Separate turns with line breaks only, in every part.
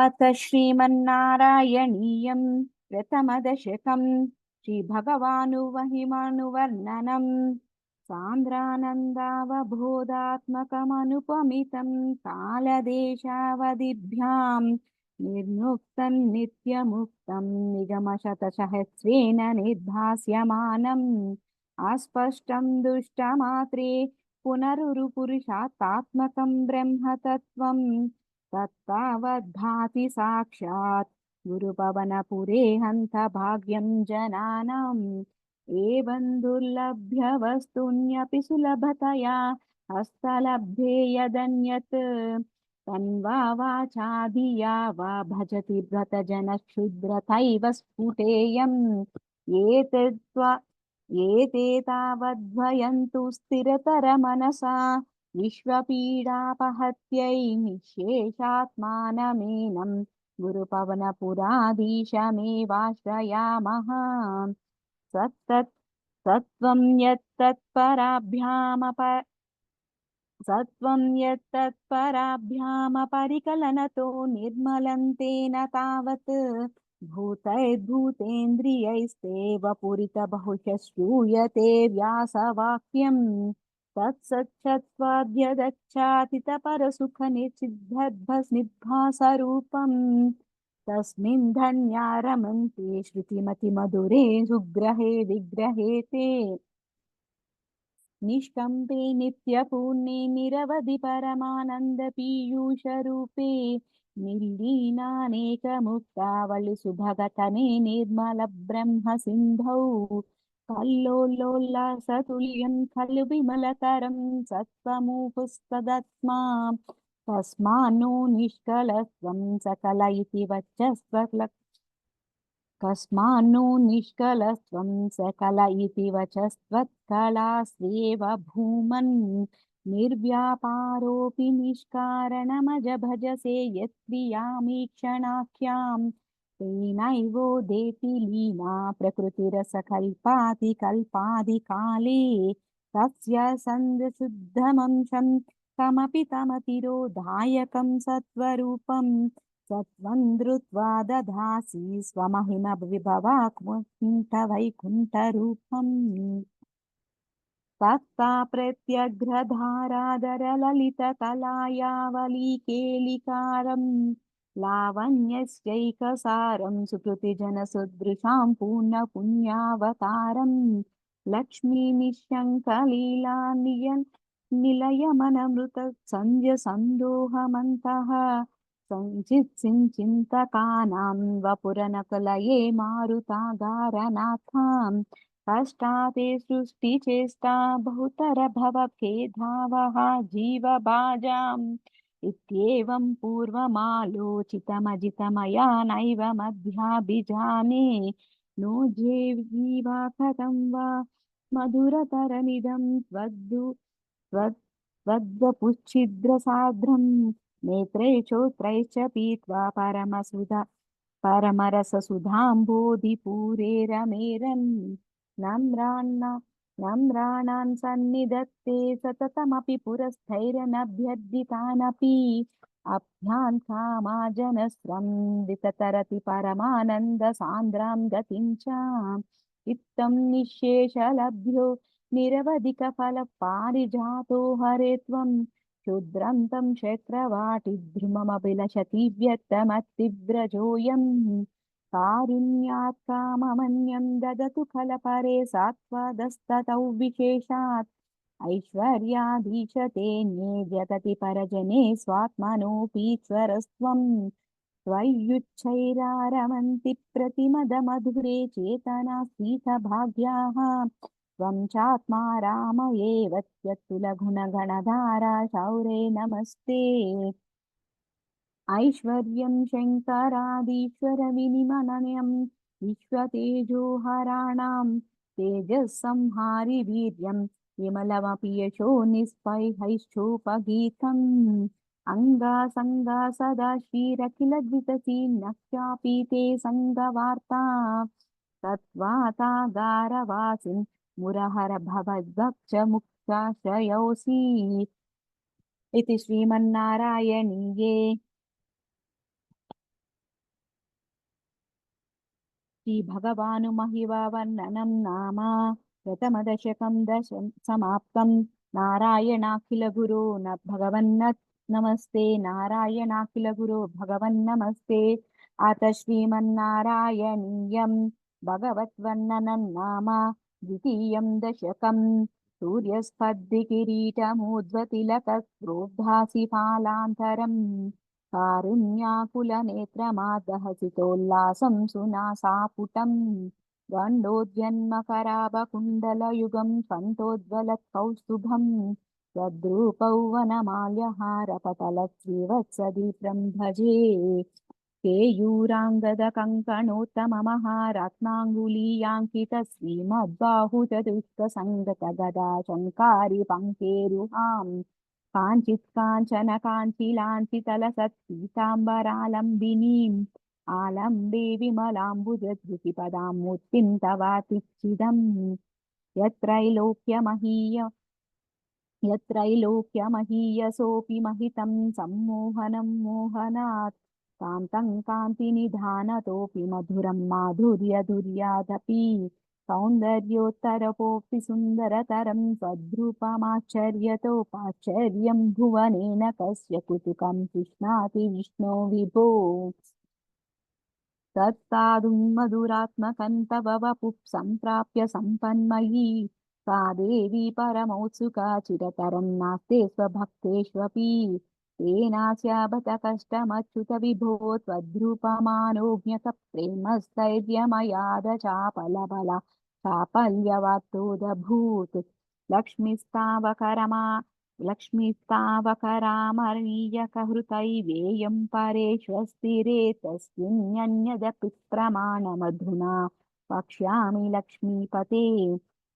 अथ श्रीमन्नारायणीयं प्रथमदशकं श्रीभगवानुमहिमानुवर्णनं सान्द्रानन्दावबोधात्मकमनुपमितं कालदेशावधिभ्यां निर्मुक्तं नित्यमुक्तं निगमशतसहस्रेण निर्भास्यमानम् अस्पष्टं दुष्टमात्रे पुनरुरुपुरुषात्मकं ब्रह्मतत्त्वम् तत्तावद्भाति साक्षात् गुरुपवनपुरे हन्त भाग्यं जनानाम् एवं दुर्लभ्य वस्तून्यपि सुलभतया हस्तलभ्ये यदन्यत् तन्वा वाचाधिया वा भजति व्रतजनक्षुद्रतैव स्फुटेयम् एते तावद्भयन्तु स्थिरतरमनसा विश्वपीडापहत्यै निःशेषात्मानमेनं गुरुपवनपुराधीशमेवाश्रयामः सत्तत् सत्त्वं यत्तत्पराभ्यामप सत्त्वं यत्तत्पराभ्यामपरिकलनतो निर्मलन्तेन तावत् भूतैर्भूतेन्द्रियैस्तेव पुरितबहुशः श्रूयते व्यासवाक्यम् तत्सच्छत्वाद्यदच्छातितपरसुखनिर्चिद्भस्निभासरूपम् तस्मिन् धन्या रमन्ते श्रुतिमतिमधुरे सुग्रहे विग्रहे ते निष्कम्पे नित्यपूर्णे निरवधि परमानन्दपीयूषरूपे निलीनानेकमुक्तावळि सुभगतने निर्मलब्रह्मसिन्धौ कल्लोलोल्लासतुल्यं खलु विमलतरं सत्त्वमुपस्तदत्मा तस्मान्नो निष्कलत्वं सकल इति कस्मान्नो निष्कलत्वं सकल इति वचस्त्वत्कलास्वेव भूमन् निर्व्यापारोऽपि निष्कारणमज भजसे यत्प्रियामीक्षणाख्यां तेनैवोदेति लीना प्रकृतिरसकल्पाति कल्पादिकाले तस्य सन्दशुद्धमंशं कमपि तमतिरोधायकं सत्त्वरूपम् सत्त्वं धृत्वा दधासि स्वमहिमविभवाकुण्ठवैकुण्ठरूपम् तत्ता प्रत्यग्रधारादरललितकलायावलीकेलिकारं लावण्यस्यैकसारं सुकृतिजनसदृशां पूर्णपुण्यावतारं लक्ष्मीनिःशङ्कलीला निलयमनमृत सञ्जसन्दोहमन्तः सञ्चित्सिञ्चिन्तकानां वपुरनकलये मारुतागारनाथाम् कष्टाते सृष्टिचेष्टा बहुतर भवखेधावहा जीवभाजाम् इत्येवं पूर्वमालोचितमजितमया नैव मध्याभिजाने नो जीवा कथं वा मधुरतरमिदं त्वद्वपुच्छिद्रसाद्रम् नेत्रैः चोत्रैश्च पीत्वा परमरससुधाम्बोधिपूरे रमेरन् नम्राणान् सन्निधत्ते सततमपि पुरस्थैरनभ्यर्थितानपि अभ्यान् कामाजनस्रं विततरति परमानन्दसान्द्रां गतिं च इत्थं निःशेषलभ्यो निरवधिकफलपारिजातो हरे त्वं क्षुद्रं तं चक्रवाटिद्रुममभिलषति व्यक्तमतिव्रजोऽयम् कारुण्यात् काममन्यं ददतु खलपरे सात्वदस्ततौ विशेषात् ऐश्वर्याधीशतेऽन्ये जगति परजने स्वात्मनोऽपीश्वरस्त्वं त्वय्युच्चैरारमन्ति प्रतिमदमधुरे चेतना स्वीतभाग्याः त्वं चात्मा राम एव त्यक्तुलगुणगणधारा शौरे नमस्ते ऐश्वर्यं शङ्करादीश्वरविनिमननं विश्वतेजोहराणां तेजःसंहारि वीर्यं विमलमपि यशो निःस्पृहैश्चोपगीतम् अङ्गासङ्गा सदा श्रीरखिलद्वितसी नक्ष्यापि ते सङ्गवार्ता तत्त्वातागारवासिन् मुरहर भवद्भक्ष इति श्रीमन्नारायणीये श्रीभगवानुमहिवर्णनं नाम प्रथमदशकं समाप्तं। नारायणाखिलगुरो न भगवन्न नमस्ते नारायणाखिलगुरो भगवन्नमस्ते। अथ श्रीमन्नारायणीयं भगवद्वर्णनं नाम द्वितीयं दशकं। सूर्यस्पर्धिकिरीटमूर्ध्वतिलकस्रोद्धासि फालान्तरम् कारुण्याकुलनेत्रमादहसितोल्लासं सुनासापुटम् गण्डोद्यन्मकराभकुण्डलयुगं सन्तोज्ज्वलत्कौस्तुभम् तद्रूपौ वनमाल्यहारपटलश्रीवत्सदीप्रं भजे। केयूराङ्गदकङ्कणोत्तममहारत्नाङ्गुलीयाङ्कित श्रीमद्बाहुचतुष्कसङ्गतगदा शङ्कारि पङ्केरुहाम् काञ्चित् काञ्चन काञ्चिलाञ्चितलसत्पीताम्बरालम्बिनीम् आलम्बे विमलाम्बुजधृतिपदां मूर्तिं तवातिच्छिदम् यत्रैलोक्यमहीयसोऽपि महितं सम्मोहनं मोहनात् कान्तं कान्तिनिधानतोऽपि मधुरं माधुर्यधुर्यादपि सौन्दर्योत्तरपोऽपि सुन्दरतरं त्वद्रूपमाश्चर्यतोपाश्चर्यं भुवनेन कस्य कुतुकं तृष्णाति विष्णो विभो। तत्साधुं मधुरात्मकं तव वपुः सम्प्राप्य सम्पन्मयी सा देवी परमोत्सुका चिरतरं नास्ते स्वभक्तेष्वपि तेनास्याबत कष्टमच्युत विभो त्वद्रूपमानोज्ञकप्रेमस्थैर्यमयाद चापलबला चापल्यवतोदभूत् लक्ष्मीस्तावकरामर्णीयकहृतैवेयं परेष्वस्तिरे तस्मिन्नन्यदपि प्रमाणमधुना वक्ष्यामि लक्ष्मीपते।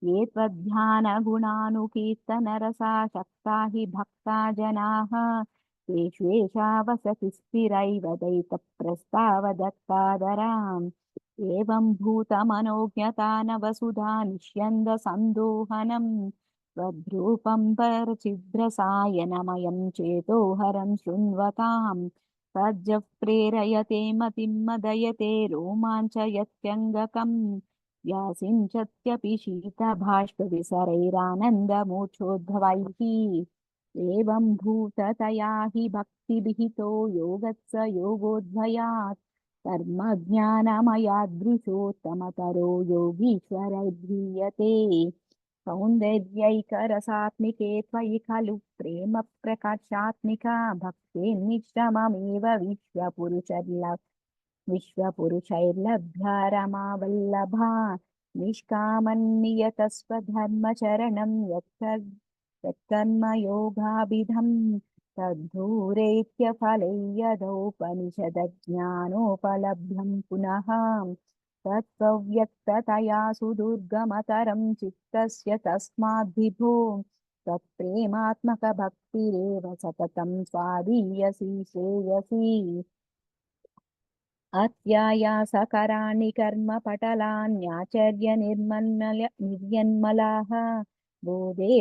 ये त्वद्ध्यानगुणानुकीर्तनरसा शक्ता हि भक्ता जनाः तेष्वेषा वसति स्थिरैव दयितप्रस्तावदत्तादराम् एवं भूतमनोज्ञता न वसुधा निष्यन्दसन्दोहनम् त्वद्रूपं परचिद्रसायनमयं चेतोहरं शृण्वताम् तज्जः प्रेरयते मतिं मदयते रोमाञ्चयत्यङ्गकम् व्यासिञ्चत्यपि शीतबाष्पविसरैरानन्दमूर्च्छोद्भवैः एवं भूततया हि भक्तिविहितो योगत्स योगोद्भयात् कर्मज्ञानमयादृशोत्तमतरो योगीश्वरैर्ध्रीयते सौन्दर्यैकरसात्मिके त्वयि खलु प्रेम प्रकाशात्मिका भक्तिर्निश्रममेव विश्वपुरुषैर्लभ्या रमावल्लभा निष्कामन्नियतस्वधर्मचरणं यत्कर्मयोगाभिधं तद्धूरेत्यफलैर्यदौपनिषदज्ञानोपलभ्यं पुनः तत्त्वव्यक्ततया सुदुर्गमतरं चित्तस्य तस्माद्विभो तत्प्रेमात्मकभक्तिरेव सततं स्वादीयसी श्रेयसी। अत्यायासकराणि कर्मपटलान्याचर्य निर्यन्मलाः बोधे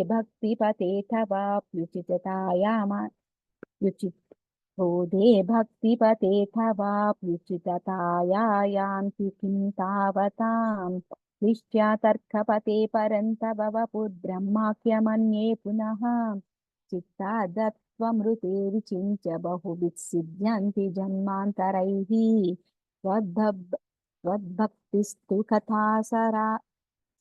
बोधे भक्तिपतेऽथवाप्युचिततायायान्ति किं तावताम् दृष्ट्या तर्कपते परन्तव वपुर्ब्रह्माख्यमन्ये पुनः चित्तादत्वमृते विचिन्त्य बहुविध सिद्ध्यन्ति जन्मान्तरैः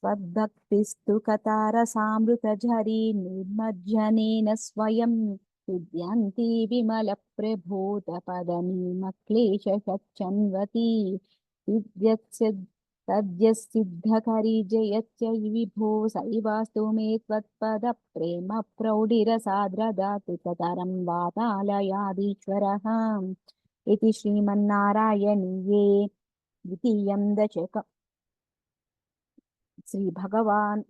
त्वद्भक्तिस्तु कथारसामृतझरी निर्मज्जनेन स्वयं सिद्ध्यन्ति विमलप्रबोधपदनीमक्लेशशच्छन्वती तद्यसिद्धकरी जयत्य विभो सैवास्तु मे त्वत्पदप्रेम प्रौढिरसाद्रदातु ततरं वातालयादीश्वरः इति श्रीमन्नारायणीये द्वितीयं दशकम्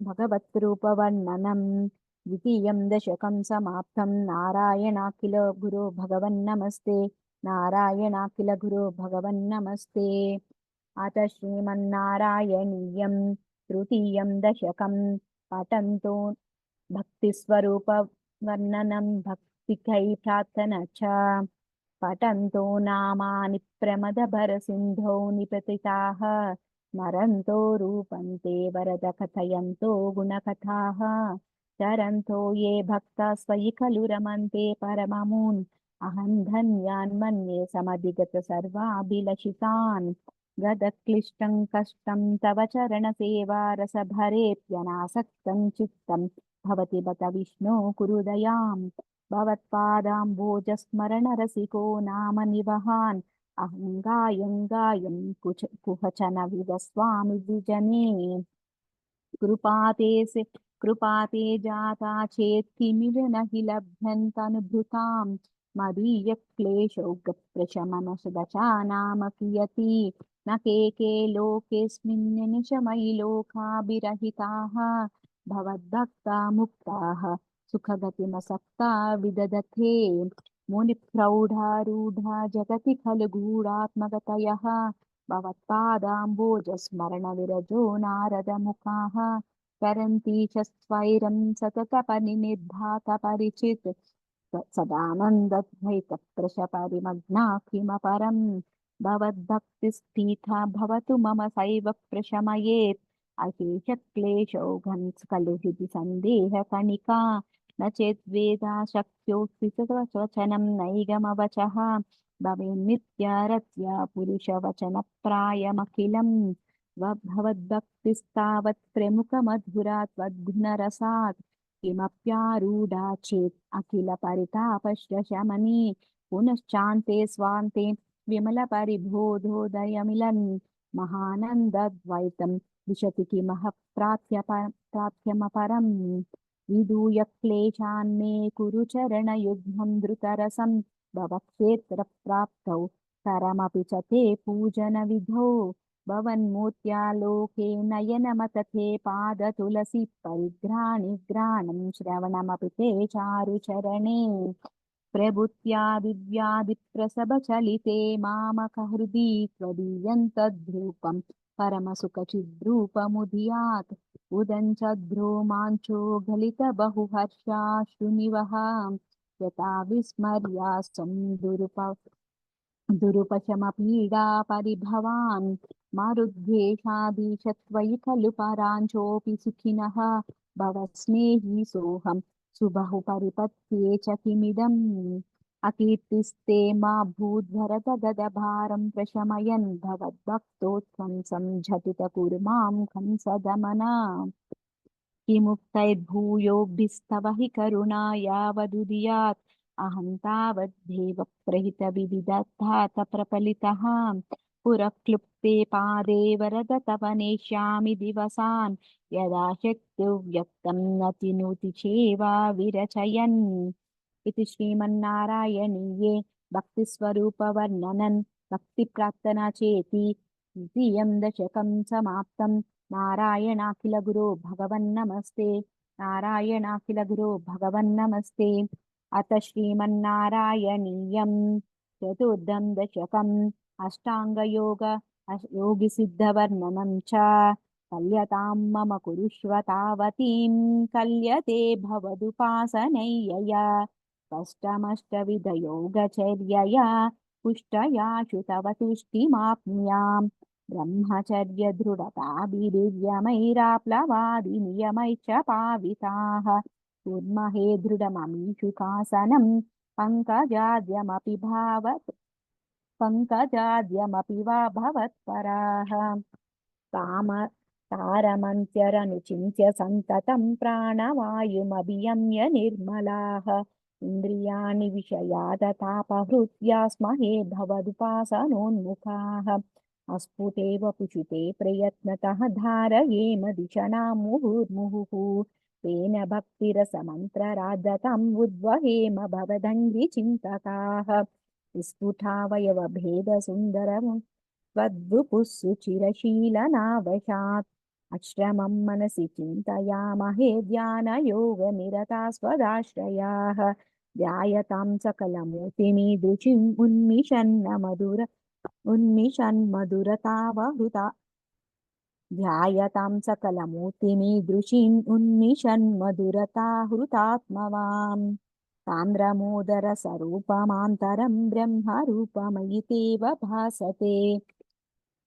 भगवद्रूपवर्णनं द्वितीयं दशकं समाप्तं। नारायणाखिल गुरो भगवन्नमस्ते नारायणाखिल गुरो भगवन्नमस्ते। अथ श्रीमन्नारायणीयं तृतीयं दशकं पठन्तो भक्तिस्वरूपवर्णनं भक्तिकै प्रार्थना च पठन्तो नामानि प्रमदभरसिन्धौ निपतिताः स्मरन्तो रूपन्ते वरद कथयन्तो गुणकथाः चरन्तो ये भक्ता स्वयि खलु रमन्ते परममून् अहं धन्यान् मन्ये समधिगत सर्वाभिलषितान् गदक्लिष्टं कष्टं तव चरणसेवा रसभरेऽप्यनासक्तं चित्तं भवति बत विष्णो कुरु दयाम् भवत्पादाम्बोजस्मरणरसिको नाम निवहान् अहं गायं कुहचन विवस्वामि द्विजने कृपाते जाता चेत् किमिव न हि लभ्यन्तनुभृताम् मदीयक्लेशौगप्रशमनसदशा नाम कियती न के लोकेऽस्मिन् निशमयि लोकाभिरहिताः भवद्भक्ता मुक्ताः सुखगतिमसक्ता विदधते मुनिप्रौढारूढा जगति खलु गूढात्मगतयः भवत्पादाम्बोजस्मरणविरजो नारदमुखाः करन्ति च स्वैरं सततपनिनिर्भातपरिचित् सदानन्दद्वैतप्रशपरिमग्ना किमपरम् भवद्भक्तिस्थिता भवतु मम सैव प्रशमयेत् अशेषक्लेशौघं खलु हृदि सन्देहकणिका न चेद्वेदा शक्योऽस्ति स्वचनं नैगमवचः भवेन्नित्यारत्या पुरुषवचनप्रायमखिलम् भवद्भक्तिस्तावत् प्रमुखमधुरा त्वद्गुणरसात् किमप्यारूढा चेत् अखिलपरितापश्च पुनश्चान्ते स्वान्ते विमलपरिबोधोदयमिलन् महानन्दद्वैतं विशति किमः प्रार्थ्यमपरम् विदूय क्लेशान्मे कुरु चरणयुग्मं द्रुतरसं भवक्षेत्रप्राप्तौ करमपि च ते पूजनविधौ भवन्मूर्त्यालोके नयनमतथे पादतुलसी परिघ्राणिघ्राणं श्रवणमपि ते चारुचरणे प्रभुत्या दिव्यादिप्रसभचलिते मामकहृदि त्वदीयन्तद्रूपं परमसुखचिद्रूपमुदीयात् उदञ्चद्रोमाञ्चो गलितबहुहर्षाश्रुनिवहा यथा विस्मर्यासं दुरुपशमपीडा परिभवान् मारुद्वेषाधीश त्वयि खलु पराञ्चोऽपि सुखिनः भवस्नेही सोऽहं सुबहु परिपत्ये च किमिदम् अकीर्तिस्ते मा भूद्भरतगदभारं प्रशमयन् भवद्भक्तोत्थं संझटित कुरु मां कंसदमना किमुक्तैर्भूयोऽभिस्तव हि करुणा यावदुदीयात् अहं तावद्धेव प्रहितविविधधात प्रपलितः पुरक्लुप्ते पादे वरद तव नेष्यामि दिवसान् यदा शक्यो व्यक्तं न चिनोति चेवा विरचयन् इति श्रीमन्नारायणीये भक्तिस्वरूपवर्णनन् भक्तिप्रार्थना चेति द्वितीयं दशकं समाप्तम् नारायणाखिलगुरो भगवन्नमस्ते नारायणाखिलगुरो भगवन्नमस्ते अथ श्रीमन्नारायणीयं चतुर्थं दशकम् अष्टाङ्गयोग योगिसिद्धवर्णनं च कल्यतां मम कुरुष्व तावतीं कल्यते भवदुपासनैयया कष्टमष्टविधयोगचर्यया पुष्टयाशु तव तुष्टिमाप्नुयाम् ब्रह्मचर्यदृढताभिर्यमैराप्लवादिनियमैश्च पाविताः कुर्महे दृढममीषुकासनं पङ्कजाद्यमपि वा भवत्पराः काम तारमन्त्यरनुचिन्त्य सन्ततं प्राणवायुमभियम्य निर्मलाः इन्द्रियाणि विषयादतापहृत्या स्महे भवदुपासनोन्मुखाः अस्फुटेव पुषिते प्रयत्नतः धारयेम दिशणां मुहुर्मुहुः तेन भक्तिरसमन्त्रराधताम् उद्वहेम भवदङ्घ्रिचिन्तकाः स्फुटावयवभेदसुन्दरम् त्वद्भुपुः सुचिरशीलनावशात् अश्रमं मनसि चिन्तयामहे ध्यानयोगनिरता स्वदाश्रयाः ध्यायतां सकलमूर्तिमीदृशीम् उन्मिषन्मधुरतावहृता ध्यायतां सकलमूर्तिमीदृशीम् उन्मिषन्मधुरताहृतात्मवाम् सान्द्रमोदरसरूपमान्तरं ब्रह्मरूपमयि तेव भासते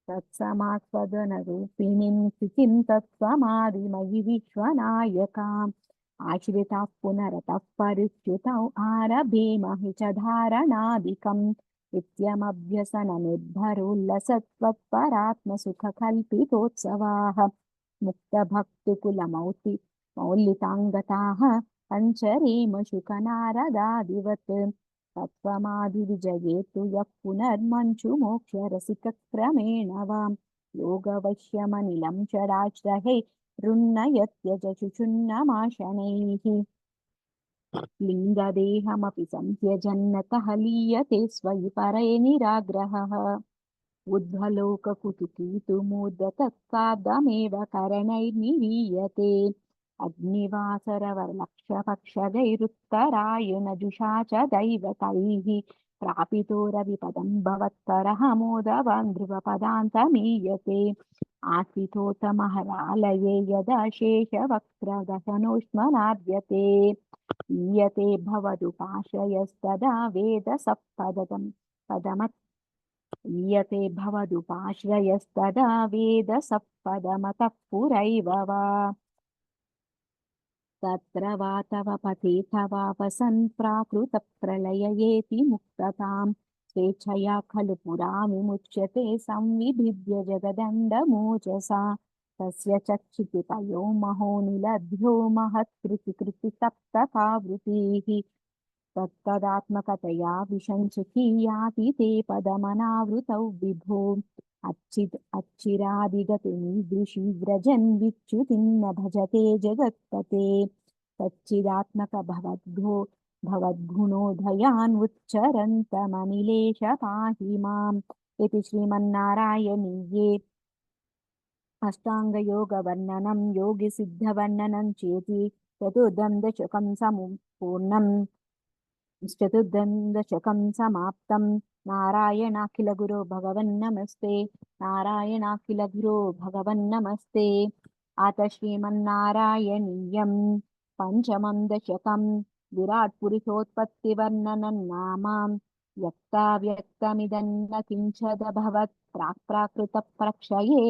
तत्समास्वदनरूपिणीं स्थितिं तत्त्वमादिमयि विश्वनायकाम् आश्रिताः पुनरतः परिच्युतौ आरभेमहि च धारणादिकम् नित्यमभ्यसननिर्भरोल्लसत्वत्परात्मसुखकल्पितोत्सवाः मुक्तभक्तिकुलमौति मौलिताङ्गताः पञ्चरेम शुकनारदादिवत् तत्त्वमादिविजये तु यः पुनर्मञ्चुमोक्षरसिकक्रमेण वां योगवश्यमनिलं षडाश्रहे रुन्नयत्यजशुषुन्नमाशनैः लिङ्गदेहमपि संत्यजन्नतः लीयते स्वयि परे निराग्रहः उद्ध्वलोककुतुकीतुमूर्धतत्सार्धमेव करणैर्निवीयते अग्निवासरवरलक्षपक्षगैरुत्तरायणजुषा च दैवतैः प्रापितो रविपदं भवत्तरः मोदवान् ध्रुवपदान्तमीयते आस्थितोतमहरालये यदा शेषवक्त्रदशनोष्मनाद्यते ईयते भवदुपाश्रयस्तदा वेदसप्तदम् पदमत् ईयते भवदुपाश्रयस्तदा वेदसप्पदमतः पुरैव वा तत्र वा तव पतेथ वा वसन् प्राकृतप्रलययेति मुक्तताम् स्वेच्छया खलु पुरा विमुच्यते संविभिद्य जगदण्डमोजसा तस्य चक्षितिपयो महो निलभ्यो महत्कृतिकृतिसप्तकावृतिः तत्तदात्मकतया विशंसति याति ते पदमनावृतौ विभो अच्छिरादिगतिमीदृशी व्रजन् विच्युतिं न भजते जगत्पते तच्चिदात्मक भवद्गुणोदयान् उच्चरन्तमनिलेश पाहि माम् इति श्रीमन्नारायणीये अष्टाङ्गयोगवर्णनं योगिसिद्धवर्णनं चेति चतुर्दं दशकं पूर्णम् चतुर्दशकं समाप्तं नारायणाखिलगुरो भगवन्नमस्ते नारायणाखिलगुरो भगवन्नमस्ते अथ श्रीमन्नारायणीयं पञ्चमं दशकं विराट्पुरुषोत्पत्तिवर्णनं नाम व्यक्ताव्यक्तमिदन्न किञ्चिदभवत् प्राक्प्राकृतप्रक्षये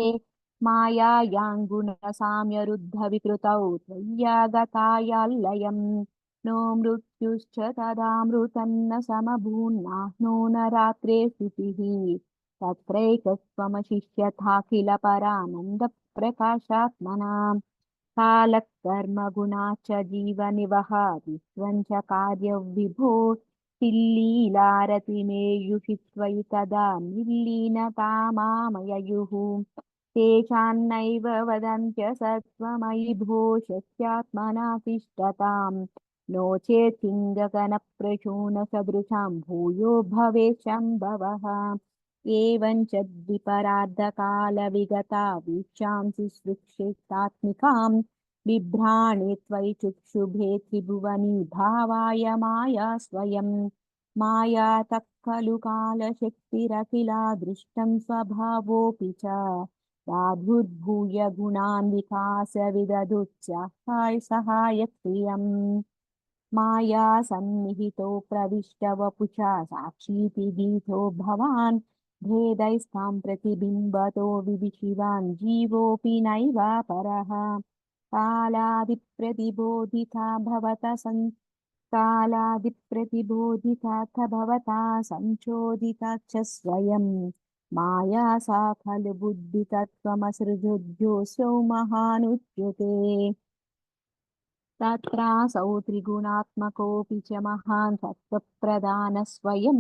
मायायाङ्गुणसाम्यरुद्धविकृतौ त्वय्यागतायाल्लयम् नो मृत्युश्च तदामृतन्न समभून्नाह्नो न रात्रे स्थितिः तत्रैकत्वमशिष्यथाखिलपरानन्दप्रकाशात्मना कालकर्मगुणाश्च जीवनिवहादित्वं च कार्यविभो तिल्लीलारतिमेयुषि त्वयि तदा निर्लीनतामामययुः तेषान्नैव वदन्त्य सत्त्वमयि भो शक्यात्मना तिष्ठताम् नो चेत् किङ्गगनप्रशूनसदृशां भूयो भवेत् शम्भवः एवं च द्विपरार्धकालविगता वीक्षांसि सृक्षितात्मिकां बिभ्राणि त्वयि चुक्षुभे त्रिभुवनी भावाय माया स्वयं मायातः खलु कालशक्तिरखिला दृष्टं स्वभावोऽपि च साधुर्भूय गुणान् विकासविदधुत्साहाय सहायक्रियम् माया सन्निहितो प्रविष्ट वपुषा साक्षीति गीतो भवान् भेदैस्तां प्रतिबिम्बतो विविशिवान् जीवोऽपि नैवापरः कालादिप्रतिबोधिता भवता संचोदिता च स्वयं माया सा खलु बुद्धितत्त्वमसृजुद्योऽसौ महानुच्यते तत्रासौ त्रिगुणात्मकोऽपि च महान् सत्त्वप्रधानः स्वयं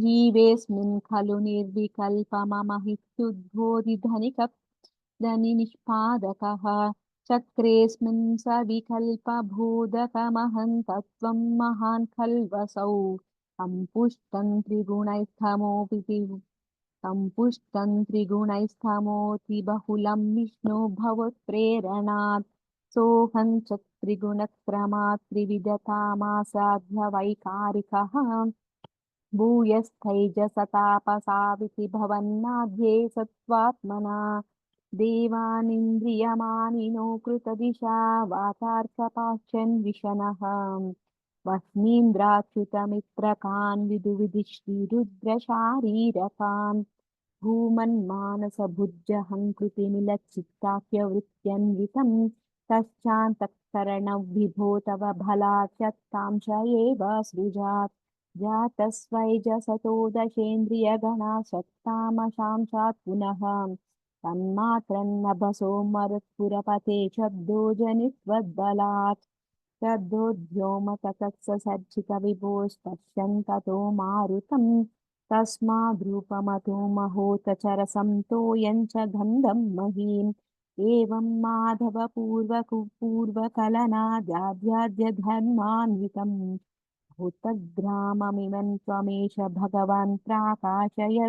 जीवेऽस्मिन् खलु निर्विकल्पममहित्युद्बोधिधनिकधनिनिष्पादकः चक्रेऽस्मिन् सविकल्पबोधकमहं तत्त्वं महान् खल्वसौ सम्पुष्टं त्रिगुणैस्तमोऽतिबहुलं विष्णो भवत्प्रेरणात् सोऽहं च त्रिगुणक्रमात् त्रिविधतामासाध्य वैकारिकः भूयस्थैजसतापसाविति भवन्नाद्ये सत्त्वात्मना देवानिन्द्रियमानिनो कृतदिशा वातार्कपाश्चन् विशनः वह्नीन्द्राच्युतमित्रकान् विदुविधिश्रीरुद्रशारीरकान् भूमन्मानसभुजहङ्कृतिमिलच्चित्ताख्यवृत्त्यन्वितं तश्चान्तःकरणविभो तव भलाच्यत्तां च एव सृजात् जातस्वैजसतो दशेन्द्रियगणा शक्तामशांशात् पुनः तन्मात्रन्नभसो मरुत्पुरपते शब्दो जनित्वद्बलात् तद्योद्व्योमततत्ससर्जितविभोस्तस्यन्ततो मारुतम् तस्माद्रूपमतो महोतचरसं तोयं च गन्धं महीम् एवं माधव पूर्वकलनाद्याद्यधर्मान्वितम् भूतग्राममिमं त्वमेष भगवान् प्राकाशयस्तामसात्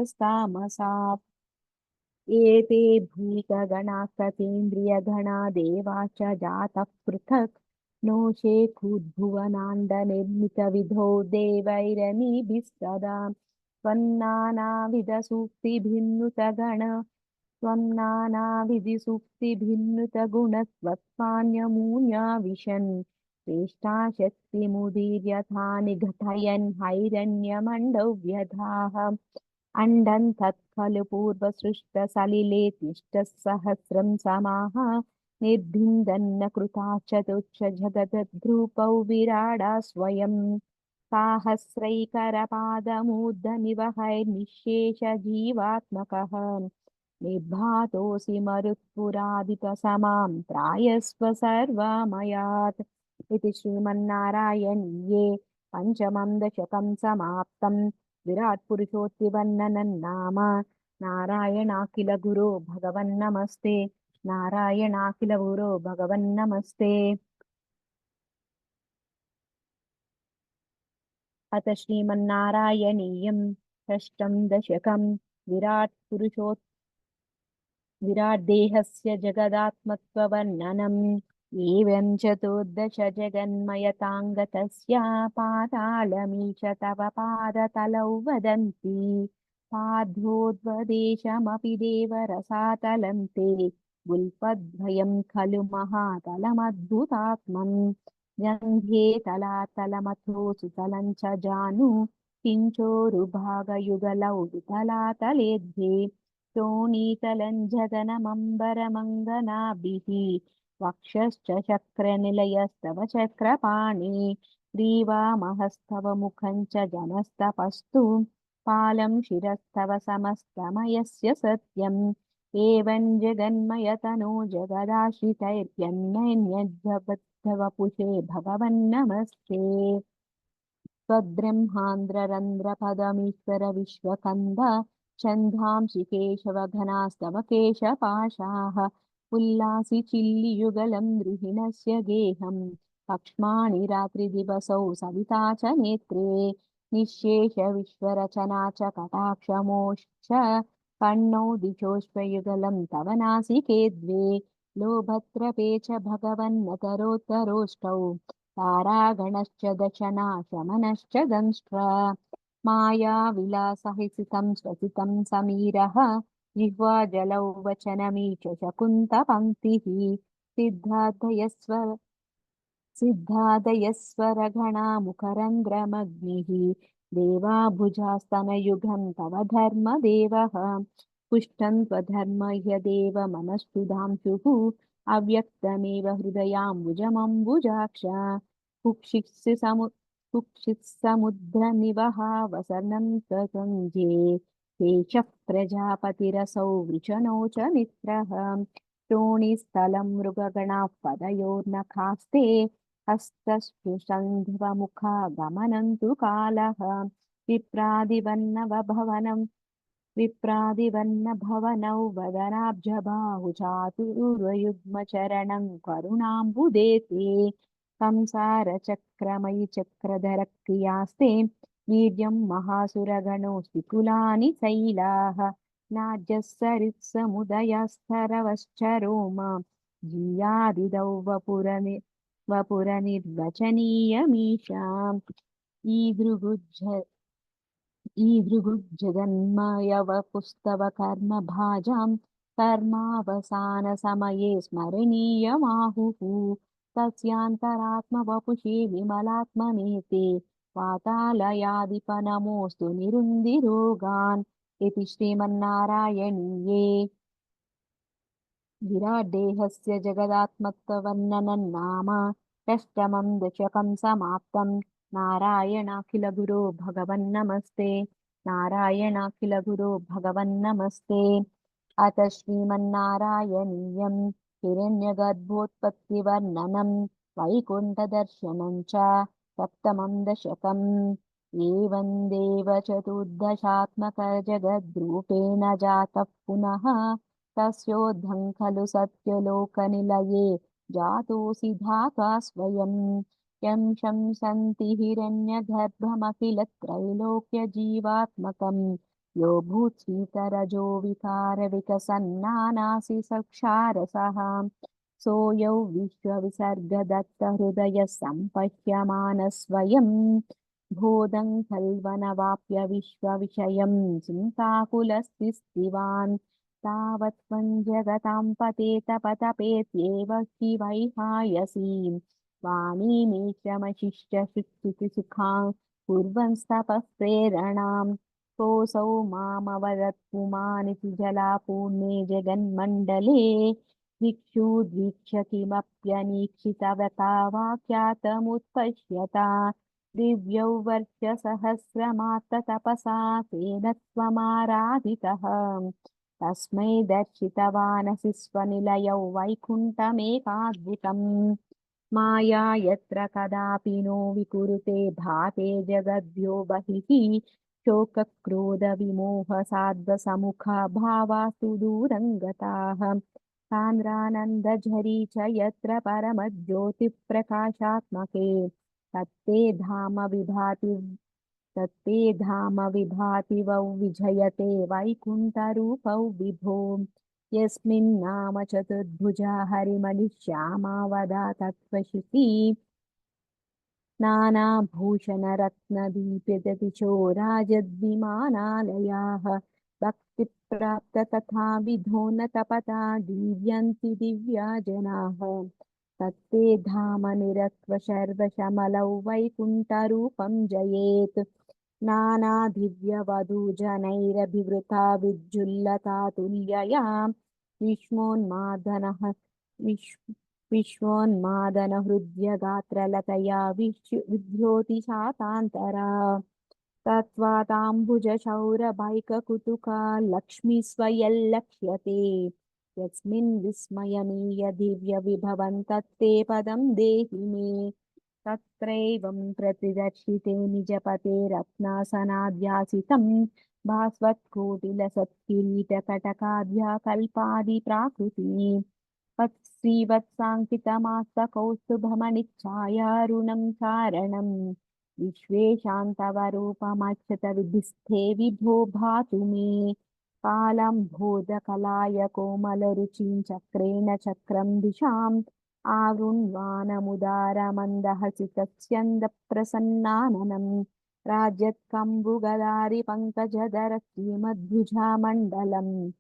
एते भूतगणाः सतीन्द्रियगणा देवाश्च जातः पृथक् नो शेखुद्भुवनाण्डनिर्मितविधो देवैरनीभिः सदा त्वन्नानाविधसूक्तिभिन्नुतगण त्वन्नानाविधिसूक्तिभिन्नुतगुणत्वत्पान्यमून्या विशन् चेष्टाशक्तिमुदीर्यथा निघटयन् हैरण्यमण्डौ व्यधाः अण्डं तत्खलु पूर्वसृष्टसलिले तिष्ठः सहस्रं समाः निर्भिन्दन्न कृताच्चतुच्च जगद्ध्रुपौ विराडा स्वयं साहस्रैकरपादमूर्धनिवहैर्निःशेषजीवात्मकः निर्भातोऽसि मरुत्पुरादिपसमां त्रायस्व सर्वमयात् इति श्रीमन्नारायणीये पञ्चमं दशकं समाप्तम् विराट पुरुषोत्तिवर्णनं नाम नारायणाखिल गुरो भगवन्नमस्ते नारायणाखिल गुरो भगवन्नमस्ते अथ श्रीमन्नारायणीयं षष्ठं दशकं विराट पुरुषोत् विराट देहस्य जगदात्मत्ववर्णनम् एवं चतुर्दश जगन्मयताङ्गतस्य पातालमीश तव पादतलौ वदन्ति पार्थोद्वदेशमपि देवरसातलं ते गुल्पद्वयं खलु महातलमद्भुतात्मन् जङ्घे तलातलमथो सुतलं च जानु किञ्चोरुभागयुगलौ वितलातले द्वे शोणीतलञ्जगनमम्बरमङ्गनाभिः वक्षश्च शक्रनिलयस्तव चक्रपाणि ग्रीवामहस्तव मुखं च जनस्तपस्तु पालं शिरस्तव समस्तमयस्य सत्यम् एवं जगन्मयतनो जगदाश्रितैर्यन्नैन्यद्भवद्भवपुषे भगवन्नमस्ते त्वद्ब्रह्मान्द्ररन्ध्रपदमीश्वर विश्वकन्द छन्दांसि केशवघनास्तव केशपाशाः उल्लासि चिल्लियुगलं गृहिणस्य गेहं लक्ष्माणि रात्रिदिवसौ सविता च नेत्रे निःशेष विश्वरचना च कटाक्षमोश्च कर्णौ दिशोष्वयुगलं तव नासिके द्वे लोभत्रपे च भगवन्नतरोत्तरोष्टौ तारागणश्च दशनाशमनश्च दंष्ट्र मायाविलासहिसितं स्वसितं समीरः जिह्वाजलौ वचनमीश शकुन्तपङ्क्तिः सिद्धादयस्वरगणा मुखरन्ध्रमग्निः देवाभुजास्तनयुगं तव धर्मदेवः पुष्टं त्वधर्म ह्यदेव मनस्तुधांशुः अव्यक्तमेव हृदयाम्बुजमम्बुजाक्ष कुक्षित्समुद्रनिवहावसनं ततञ्जे केशः प्रजापतिरसौ वृषणौ च मित्रः शोणिस्थलं मृगगणाः पदयोर्नखास्ते हस्तस्पृशन्ध्वमुखा गमनं तु कालः विप्रादिवन्नभवनौ वदनाब्जबाहु चातुर्युग्मचरणं करुणाम्बुदेते संसारचक्रमयि चक्रधरक्रियास्ते वीर्यं महासुरगणोऽस्ति कुलानि शैलाः नाज्यः रोम जीयादिदौ वपुरनिर्वचनीयमीशाम् ईदृगुज्जगन्मयवपुस्तव कर्मभाजां कर्मावसानसमये स्मरणीयमाहुः तस्यान्तरात्मवपुषे विमलात्मने ते वातालयादिपनमोऽस्तु निरुन्दिरोगान् इति श्रीमन्नारायणीये विराड्देहस्य जगदात्मत्ववर्णनं नाम षष्ठमं दशकं समाप्तं। नारायणाखिलगुरो भगवन्नमस्ते। नारायणाखिलगुरो भगवन्नमस्ते। अथ श्रीमन्नारायणीयं हिरण्यगर्भोत्पत्तिवर्णनं वैकुण्ठदर्शनं च सप्तमं दशकम्। एवं देवचतुर्दशात्मकजगद्रूपेण जातः पुनः तस्योद्धं खलु सत्यलोकनिलये जातोऽसि धाता स्वयं। यं शंसन्ति हिरण्यगर्भमखिलत्रैलोक्यजीवात्मकं यो भूत्सीतरजो विकारविकसन्नानासि सक्षारसः। सोऽयौ विश्वविसर्गदत्तहृदयः सम्पश्यमानः स्वयं बोधं खल्वनवाप्य विश्वविषयं चिन्ताकुलस्थिस्तिवान्। तावत् त्वं जगतां पतेतपतपेत्येव हि वैहायसीं वाणीमेषमशिष्टशुचिसुखां कुर्वंस्तपःप्रेरणां। कोऽसौ मामवदत् पुमानिति जलापूर्णे जगन्मण्डले दिक्षुद्वीक्ष्य किमप्यनीक्षितवता वाक्यातमुत्पश्यता। दिव्यौ वर्षसहस्रमात्ततपसा तेन त्वमाराधितः। तस्मै दर्शितवानसि स्वनिलयौ वैकुण्ठमेकाद्भुतम्। माया यत्र कदापि नो विकुरुते भाते जगद्भ्यो बहिः। शोकक्रोधविमोहसाध्वसमुखा भावास्तु दूरं गताः। सान्द्रानन्दझरी च यत्र परमज्योतिप्रकाशात्मके तत्ते धाम विभाति तत्ते धाम विभाति वौ विजयते वैकुण्ठरूपौ विभो। यस्मिन्नाम चतुर्भुजा हरिमलिश्यामावदा तत्त्वशिखी नानाभूषणरत्नदीप्यजतिशो राजद्विमानालयाः। भक्तिप्राप्त तथा विधो न तपता दीव्यन्ति दिव्या जनाः। तत्ते धाम निरक्व शर्वशमलौ वैकुण्ठरूपं जयेत्। नानादिव्यवधूजनैरभिवृता विज्जुल्लता तुल्यया विश्वोन्मादनः विश्वोन्मादनहृद्यगात्रलतया विद्योतिशातान्तरा। तत्त्वाताम्बुजशौरभैककुतुका लक्ष्मी स्वयल्लक्ष्यते। यस्मिन् विस्मयमीय दिव्यविभवं तत्ते पदं देहि मे। तत्रैवं प्रतिदर्शिते निजपते रत्नासनाध्यासितं भास्वत्कोटिलसत्किरीटकटकाद्याकल्पादिप्राकृतिः। श्रीवत्साङ्कितमास्तकौस्तुभमणिच्छायारुणं चारणं विश्वेशान्तवरूपमक्षतविधिस्थे विभो भातु मे। कालं बोधकलाय कोमलरुचिं चक्रेण चक्रं दिशाम् आवृण्वानमुदारमन्दहसितस्यन्दप्रसन्नाननं। राज्यत्कम्बुगदारि पङ्कजधर श्रीमद्भुजामण्डलम्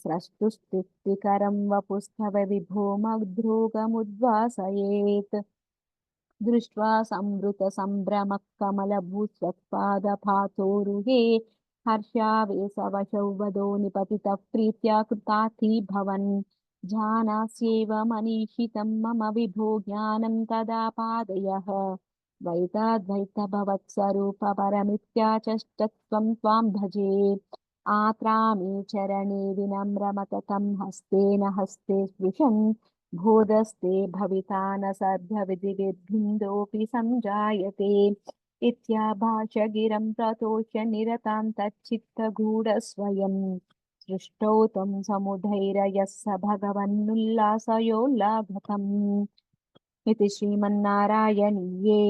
स्रष्टुस्तिकरं वपुस्तव विभो मद्रोगमुद्वासयेत्। दृष्ट्वा संभृतसम्भ्रमः कमलभूस्वत्पादपातोरुहे हर्षावेशवशौ वदो निपतितः प्रीत्या कृतार्थीभवन्। जानास्येव मनीषितं मम विभो ज्ञानं तदा पादयः। द्वैताद्वैतभवत्स्वरूपपरमित्याचष्टत्वं त्वां भजे। आत्रामे चरणे विनम्रमततं हस्तेन हस्ते स्पृशन् बोधस्ते भविता न सर्वविधिविद्भिन्दोऽपि सञ्जायते। इत्याभाष गिरं प्रतोष्य निरतां तच्चित्तगूढस्वयं। सृष्टौ त्वं समुधैर्यः स भगवन्नुल्लासयोल्लाभकम्। इति श्रीमन्नारायणीये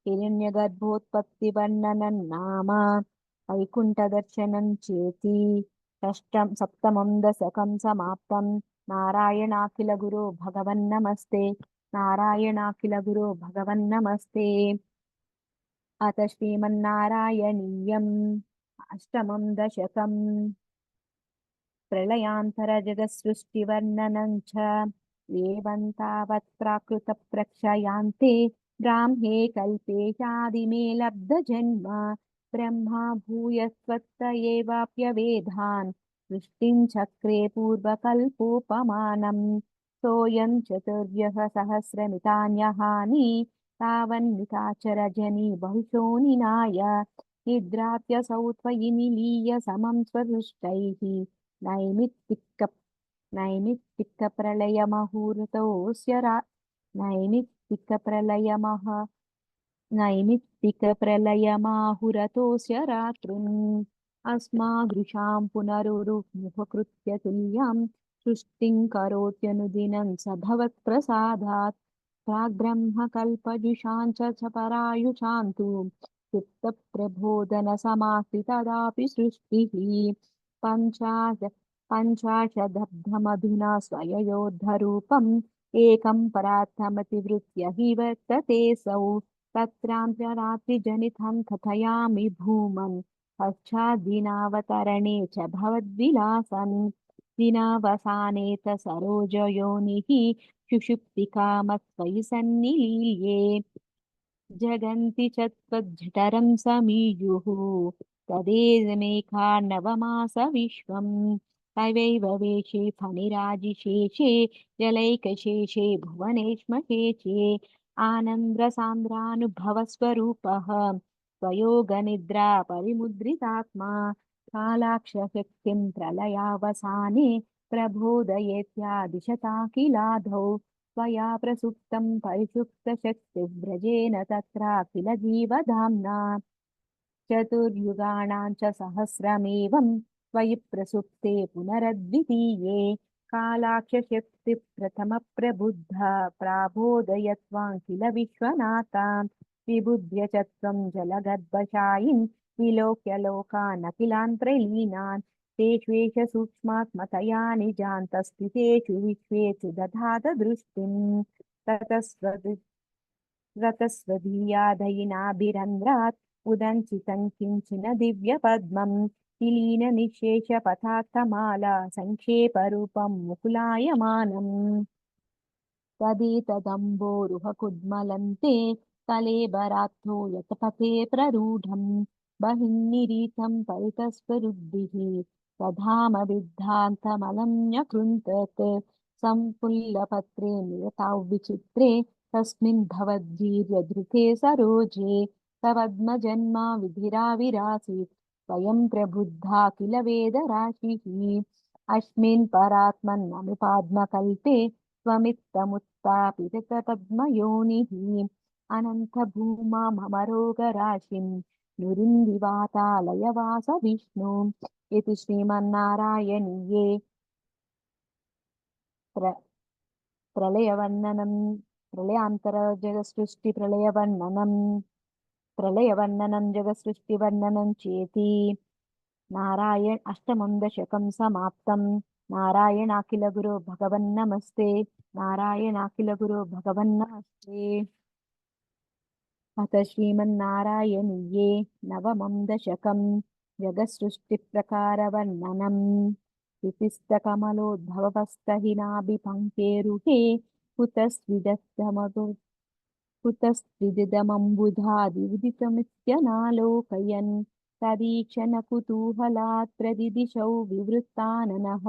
हिरण्यगर्भोत्पत्तिवर्णनं नाम वैकुण्ठदर्शनं चेति सप्तमं दशकं समाप्तं। नारायणाखिलगुरो भगवन्नमस्ते। नारायणाखिलगुरो भगवन्नमस्ते। अथ श्रीमन्नारायणीयम् अष्टमं दशकम्। प्रलयान्तरजगत्सृष्टिवर्णनं च एवं तावत् प्राकृतप्रक्षयान्ते ब्राह्मे कल्पेशादिमे लब्धजन्म ब्रह्मा भूयस्त्वत्त एवाप्यवेधान् सृष्टिं चक्रे पूर्वकल्पोपमानम् सोऽयं चतुर्व्यः सहस्रमितान्यहानि तावन्निकाचरजनि बहुशो निनाय निद्राप्यसौ त्वयि निलीय समं स्वदृष्टैः नैमित्तिक नैमित्तिकप्रलयमहूर्तोऽस्य नैमित्तिकप्रलयमः नैमित्तिकप्रलयमाहुरतोऽस्य रात्रिम् अस्मादृशां पुनरुरुमुपकृत्य तुल्यं सृष्टिं करोत्यनुदिनं स भवत्प्रसादात् प्राग्ब्रह्मकल्पजुषां च परायुषां तु चित्तप्रबोधनसमास्थितदापि सृष्टिः पञ्चाश पञ्चाशदब्धमधुना स्वययोद्धरूपम् एकं परार्थमतिवृत्य हि वर्ततेऽसौ तत्रान्तरात्रिजनितं कथयामि भूमन् पश्चाद्दिनावतरणे च भवद्विलासन् दिनावसाने च सरोजयोनिः सुषुप्तिकामत्वयि सन्निलीये जगन्ति च त्वज्जठरं समीयुः तदेदमेकान्नवमास विश्वम् तवैव वेशे फणिराजिशेषे जलैकशेषे भुवनेश्मशेषे आनन्द्रसान्द्रानुभवस्वरूपः स्वयोगनिद्रा परिमुद्रितात्मा कालाक्षशक्तिं प्रलयावसाने प्रबोधयेत्यादिशताकिलाधौ त्वया प्रसुप्तं परिसुप्तशक्तिव्रजेन तत्राखिल जीवधाम्ना चतुर्युगाणां च सहस्रमेवं त्वयि प्रसुप्ते पुनरद्वितीये कालाक्षशक्तिप्रथमप्रबुद्धा प्राबोधयत्वां किल विश्वनाथा विबुध्य च त्वं जलगर्भशायिन् विलोक्य लोकानखिलान् प्रलीनान् तेष्वेष सूक्ष्मात्मतया निजान्तस्थितेषु विश्वेषु दधात दृष्टिम् रतस्वधीयादयिनाभिरन्द्रात् उदञ्चितं किञ्चिन दिव्यपद्मं विलीननिःशेषपथार्थमाला सङ्क्षेपरूपं मुकुलायमानम् तदेतदम्बोरुहकुड्मलन्ते कलेबराद्धो यतपथे प्ररूढं बहिन्निरीतं परितस्वरुद्भिः सधामविद्धान्तमलं न्यकृन्तत् सम्पुल्लपत्रे निरतौ विचित्रे तस्मिन् भवद्वीर्यधृते सरोजे तवद्मजन्मा विधिराविरासीत् स्वयं प्रबुद्धा किल वेदराशिः अस्मिन् परात्मन्ननुपाद्मकल्पे त्वमित्तमुत्तापितपद्मयोनिः अनन्तभूमामरोगराशिं नुरिन्दिवातालयवास विष्णु इति श्रीमन्नारायणीये प्र प्रलयवर्णनं प्रलयान्तरजगत्सृष्टिप्रलयवर्णनं जगत्सृष्टिवर्णनं चेति अष्टमं दशकं समाप्तं नारायणाखिलगुरो भगवन्नमस्ते नारायणाखिलगुरो भगवन्नमस्ते अथ श्रीमन्नारायणीये नवमं दशकं जगत्सृष्टिप्रकारवर्णनम् पिपिस्तकमलोद्भवस्तहिनाभिपङ्केरुहे कुतस्त्विदिदमम्बुधादिउदितमित्यनालोकयन् तदीक्षणकुतूहलात् प्रदिदिशौ विवृत्ताननः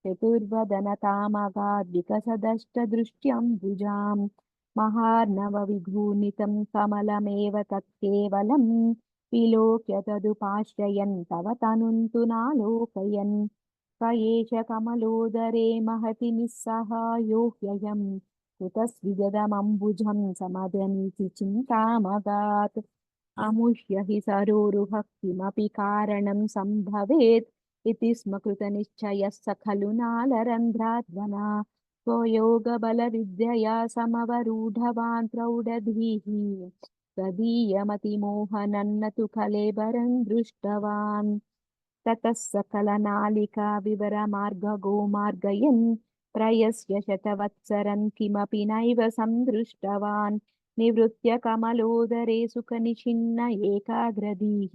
चतुर्वदनतामगाद्विकसदष्टदृष्ट्यम्बुजाम् महार्णवविघूर्णितं कमलमेव तत्केवलं विलोक्य तदुपाश्रयन् तव तनुन्तु नालोकयन् स एष कमलोदरे महति निस्सहायो ह्ययम् कुतस्विगदमम्बुजं समदनीति चिन्तामगात् अमुष्य हि सरोरुहः किमपि कारणं सम्भवेत् इति स्म कृतनिश्चयः स खलु नालरन्ध्राध्वना स्वयोगबलविद्यया समवरूढवान् प्रौढधीः तदीयमतिमोहनन्न तु कलेबरं दृष्टवान् ततः सकलनालिका विवरमार्गगो मार्गयन् प्रयस्य शतवत्सरं किमपि नैव सन्दृष्टवान् निवृत्य कमलोदरे सुखनिषिन्न एकाग्रधीः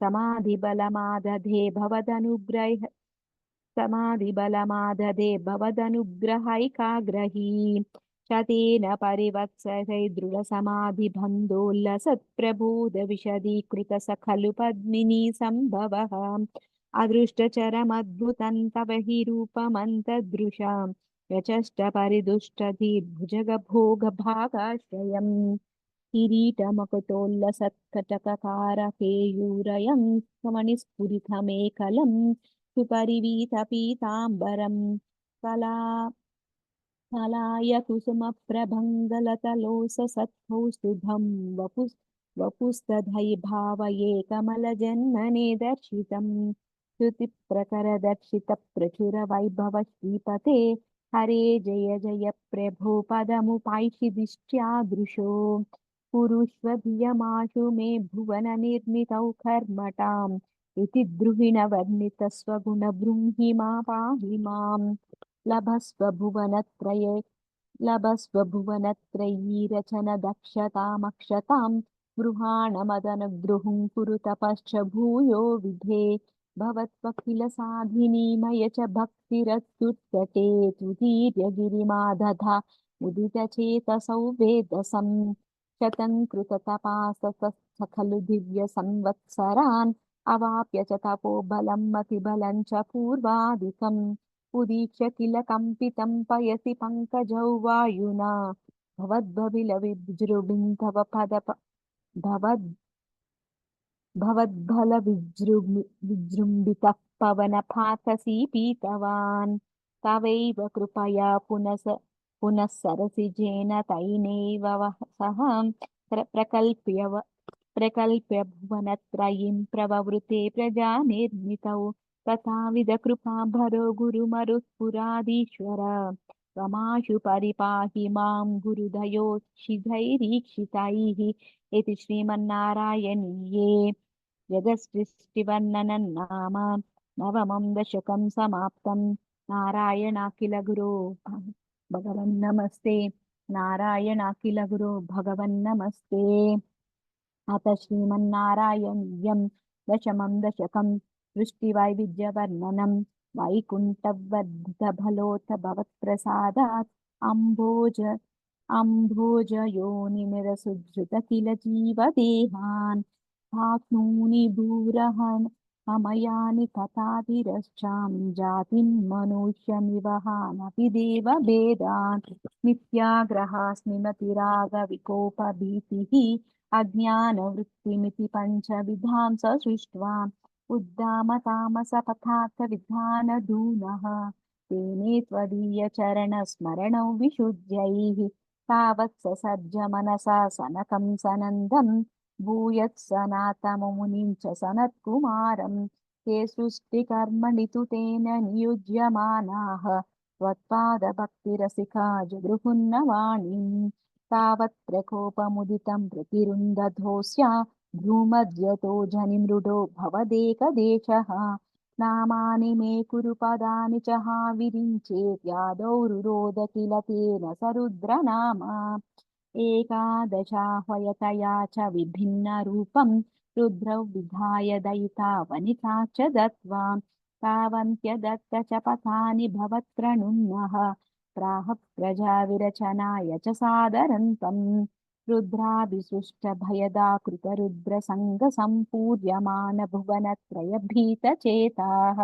समाधिबलमादधे भवदनुग्रह समाधिबलमादधे भवदनुग्रहैकाग्रही शतेन परिवत्सरै दृढसमाधिबन्धोल्लसत्प्रबोधविशदीकृत स खलु पद्मिनी सम्भवः अदृष्टचरमद्भुतं तव हि रूपमन्तदृशाम् यचष्ट परिदुष्टधीर्भुजगभोगभागाश्रयम् किरीटमकुटोल्लसत्कटककारकेयूरयं कमणिस्फुरितमेकलं सुपरिवीतपीताम्बरम् कला कलायकुसुमप्रभङ्गलतलोऽसत्कौस्तुभं वपुस्तधैर्भावये कमलजन्मने दर्शितं श्रुतिप्रकरदर्शितप्रचुरवैभव श्रीपते हरे जय जय प्रभो पदमुपाैषि दिष्ट्यादृशो कुरुष्व धियमाशु मे भुवननिर्मितौ कर्मटाम् इति द्रुहिणवर्णितस्वगुणबृंहि मा पाहि माम् लभस्व भुवनत्रये लभस्व भुवनत्रयीरचन दक्षतामक्षतां गृहाणमदनुगृहुं कुरु तपश्च भूयो विधे भवत्वखिल साधिनीमय च भक्तिरत्युत्कटे तुदीर्यगिरिमा दधा मुदितचेतसौ वेदसं शतं कृततपासतः खलु दिव्यसंवत्सरान् अवाप्य च तपोबलं मतिबलं च पूर्वादिकम् उदीक्ष्य किल कम्पितं पयसि पङ्कजौ वायुना भवद्बलिलविजृम्भितव भवद् भवद्बलविजृम्भितः पवनपातसी पीतवान् तवैव कृपया पुनः सरसिजेन तैनेव सह प्रकल्प्य भुवनत्रयीं प्रववृते प्रजानिर्मितौ तथाविध कृपाभरो गुरुमरुत्पुराधीश्वर त्वमाशु परिपाहि मां गुरुदयोक्षिधैरीक्षितैः इति श्रीमन्नारायणीये जगत्सृष्टिवर्णनं नाम नवमं दशकं समाप्तं नारायणाखिल गुरो भगवन्नमस्ते नारायणाखिल गुरो भगवन्नमस्ते अथ श्रीमन्नारायणीयं दशमं दशकं सृष्टिवैविध्यवर्णनं वैकुण्ठवर्धितफलोत्थ भवत्प्रसादात् अम्भोजयोनिनिरसुधृत किल जीवदेहान् प्राप्नूनि भूरहन् अमयानि तथाधिरश्चां जातिं मनुष्यमिवहानपि देवभेदान् नित्याग्रहास्मि मतिरागविकोपभीतिः अज्ञानवृत्तिमिति पञ्चविधां सृष्ट्वा उद्दामतामसपथार्थविधानधूनः तेने त्वदीयचरणस्मरणौ विशुद्ध्यैः तावत् ससर्ज मनसा सनकं सनन्दं भूयत् सनातमुनिं च सनत्कुमारं ते सृष्टिकर्मणि तु तेन नियुज्यमानाः त्वत्पादभक्तिरसिका जगृहुन्नवाणीम् तावत्र कोपमुदितं प्रतिरुन्धधोऽस्या भ्रूमद्यतो जनिमृडो भवदेकदेशः नामानि मे कुरु पदानि च हा विरिञ्चेत् यादौ रुरोद किल तेन स रुद्रनाम एकादशाह्वयतया च विभिन्नरूपं रुद्रौ विधाय दयिता वनिता च दत्त्वा तावन्त्यदत्त च पथानि भवत्प्रणुन्नः प्राह प्रजाविरचनाय च सादरन्तम् रुद्राभिसृष्टभयदाकृतरुद्रसङ्गसम्पूर्यमान भुवनत्रयभीतचेताः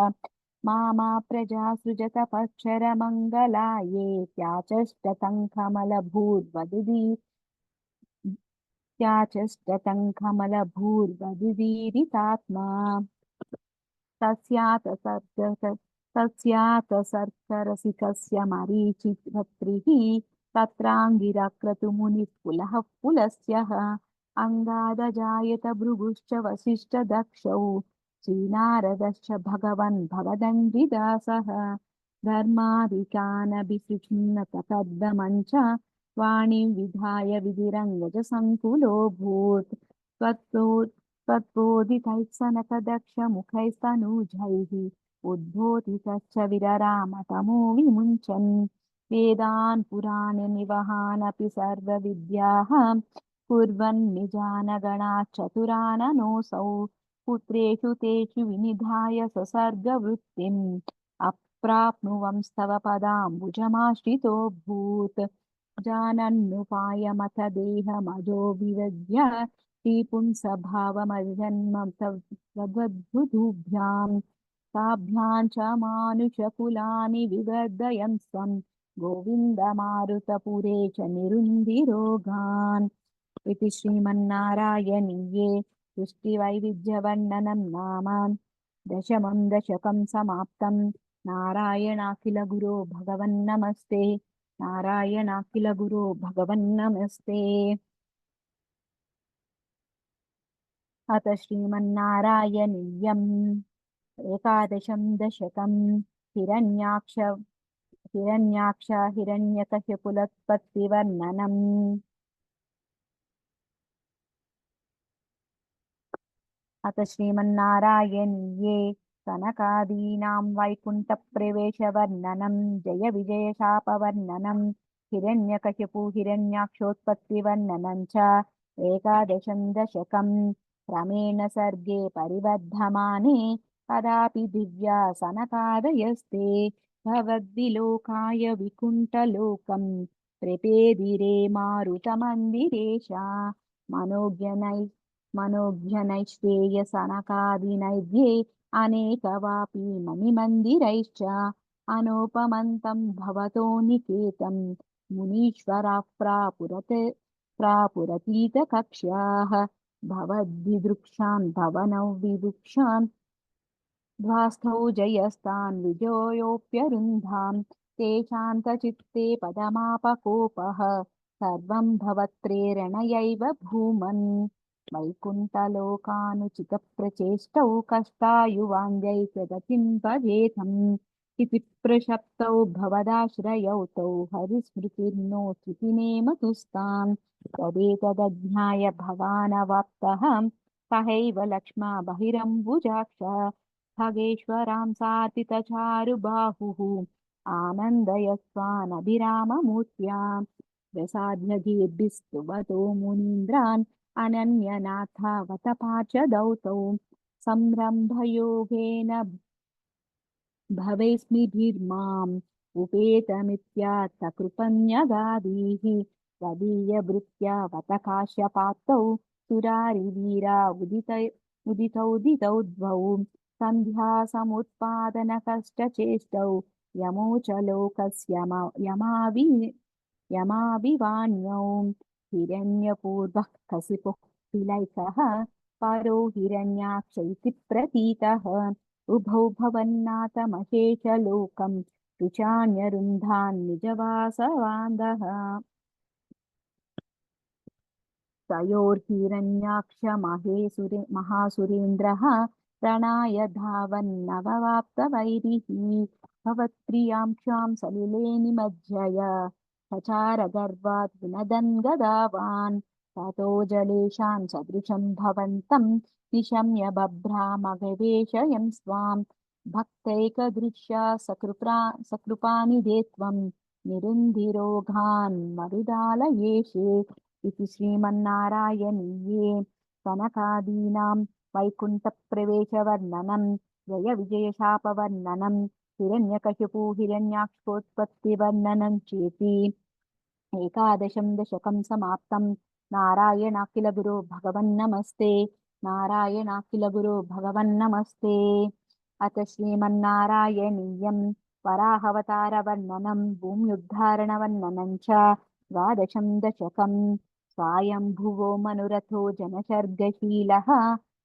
मामा प्रजा सृजतपक्षरमङ्गलाये त्याचष्टतं कमलभूर्वदिदीरितात्मा तस्यातसर्करसिकस्य मरीचिभर्तृः तत्राङ्गिरक्रतुमुनिः पुलः पुलस्यः अङ्गादजायत भृगुश्च वसिष्ठदक्षौ श्रीनारदश्च भगवन् भवदण्डिदासः धर्मादिकानभिसृचिन्नतकर्दमञ्च वाणीं विधाय विधिरङ्गजसङ्कुलोऽभूत् त्वत्प्रोदितैः उद्बोधितश्च विररामतमो विमुञ्चन् वेदान् पुराणनिवहानपि सर्वविद्याः कुर्वन् निजानगणाच्चतुराननोऽसौ पुत्रेषु तेषु विनिधाय ससर्गवृत्तिम् अप्राप्नुवंस्तव पदाम्बुजमाश्रितोऽभूत् जानन्नुपायमथ देहमजो विदध्य श्रीपुंसभावमजन्म तद्वद्बुधूभ्याम् ताभ्यां च मानुषकुलानि विवर्धयन् स्वम् गोविन्दमारुतपुरे च निरुन्दिरोगान् इति श्रीमन्नारायणीये सृष्टिवैविध्यवर्णनं नाम दशमं दशकं समाप्तं। नारायणाखिल गुरो भगवन्नमस्ते। नारायणाखिल गुरो भगवन्नमस्ते। अथ श्रीमन्नारायणीयम् एकादशं दशकं हिरण्याक्ष हिरण्यकशिपुलोत्पत्तिवर्णनम्। अथ श्रीमन्नारायणीये कनकादीनां वैकुण्ठप्रवेशवर्णनं जय विजयशापवर्णनं हिरण्यकशिपु हिरण्याक्षोत्पत्तिवर्णनं च एकादशं दशकं। क्रमेण सर्गे परिवर्धमाने कदापि दिव्या सनकादयस्ते भवद्विलोकाय विकुण्ठलोकं त्रिपेदिरे मारुतमन्दिरेशा मनोज्ञनैश्चेयसनकादिनैर्ये अनेकवापि मणिमन्दिरैश्च अनूपमन्तं भवतो निकेतं मुनीश्वराः प्रापुरतीतकक्ष्याः भवद्दिदृक्षान् भवनौ विवुक्षान् ध्वास्थौ जयस्तान् विजयोऽप्यरुन्धाम् तेषान्तचित्ते पदमापकोपः सर्वं भवत्प्रेरणयैव भूमन् वैकुण्ठलोकानुचितप्रचेष्टौ कष्टायुवाञ्जै प्रगतिं भजेथम् इति प्रशप्तौ भवदाश्रयौ तौ हरिस्मृतिर्नो श्रुतिनेमतुस्ताम् तदेतदज्ञाय भवानवाप्तः सहैव लक्ष्मा बहिरम्बुजाक्ष खगेश्वरां सातितचारुबाहुः आनन्दयस्वानभिराममूर्त्या प्रसाद्यगीर्भिस्तुवतो मुनीन्द्रान् अनन्यनाथावतपार्षदौ तौ संरम्भयोगेन भवेस्मिभिर्माम् उपेतमित्यात्तकृपन्यगादीः त्वदीयभृत्या काश्यपात्तौ सुरारिवीरा उदितौ द्वौ सन्ध्यासमुत्पादनकष्टचेष्टौ यमौ च लोकस्य यमाविवान्यौ हिरण्यपूर्वः कसिपुः पिलैकः परो हिरण्याक्ष इति प्रतीतः उभौ भवन्नाथमशेषलोकं ऋचान्यरुन्धान् निजवासवान्दः तयोर्हिरण्याक्षमहेसुरे महासुरेन्द्रः प्रणाय धावन्नववाप्तवैरिः भवत्प्रियां क्षां सलिले निमज्जय सचारगर्वात् विनदन् गदावान् ततो जलेशान् सदृशं भवन्तं निशम्य बभ्रामगवेशयं स्वां भक्तैकदृश्या सकृपानिधे त्वं निरुन्धिरोगान् मरुदालयेषे इति श्रीमन्नारायणीये कनकादीनां वैकुण्ठप्रवेशवर्णनं जय विजयशापवर्णनं हिरण्यकशिपु हिरण्याक्षोत्पत्तिवर्णनं चेति एकादशं दशकं समाप्तं। नारायणाखिल गुरो भगवन्नमस्ते। नारायणाखिल गुरो भगवन्नमस्ते। अथ श्रीमन्नारायणीयं वराहवतारवर्णनं भूम्युद्धारणवर्णनं च द्वादशं दशकं। स्वायम्भुवो मनुरथो जनशर्गशीलः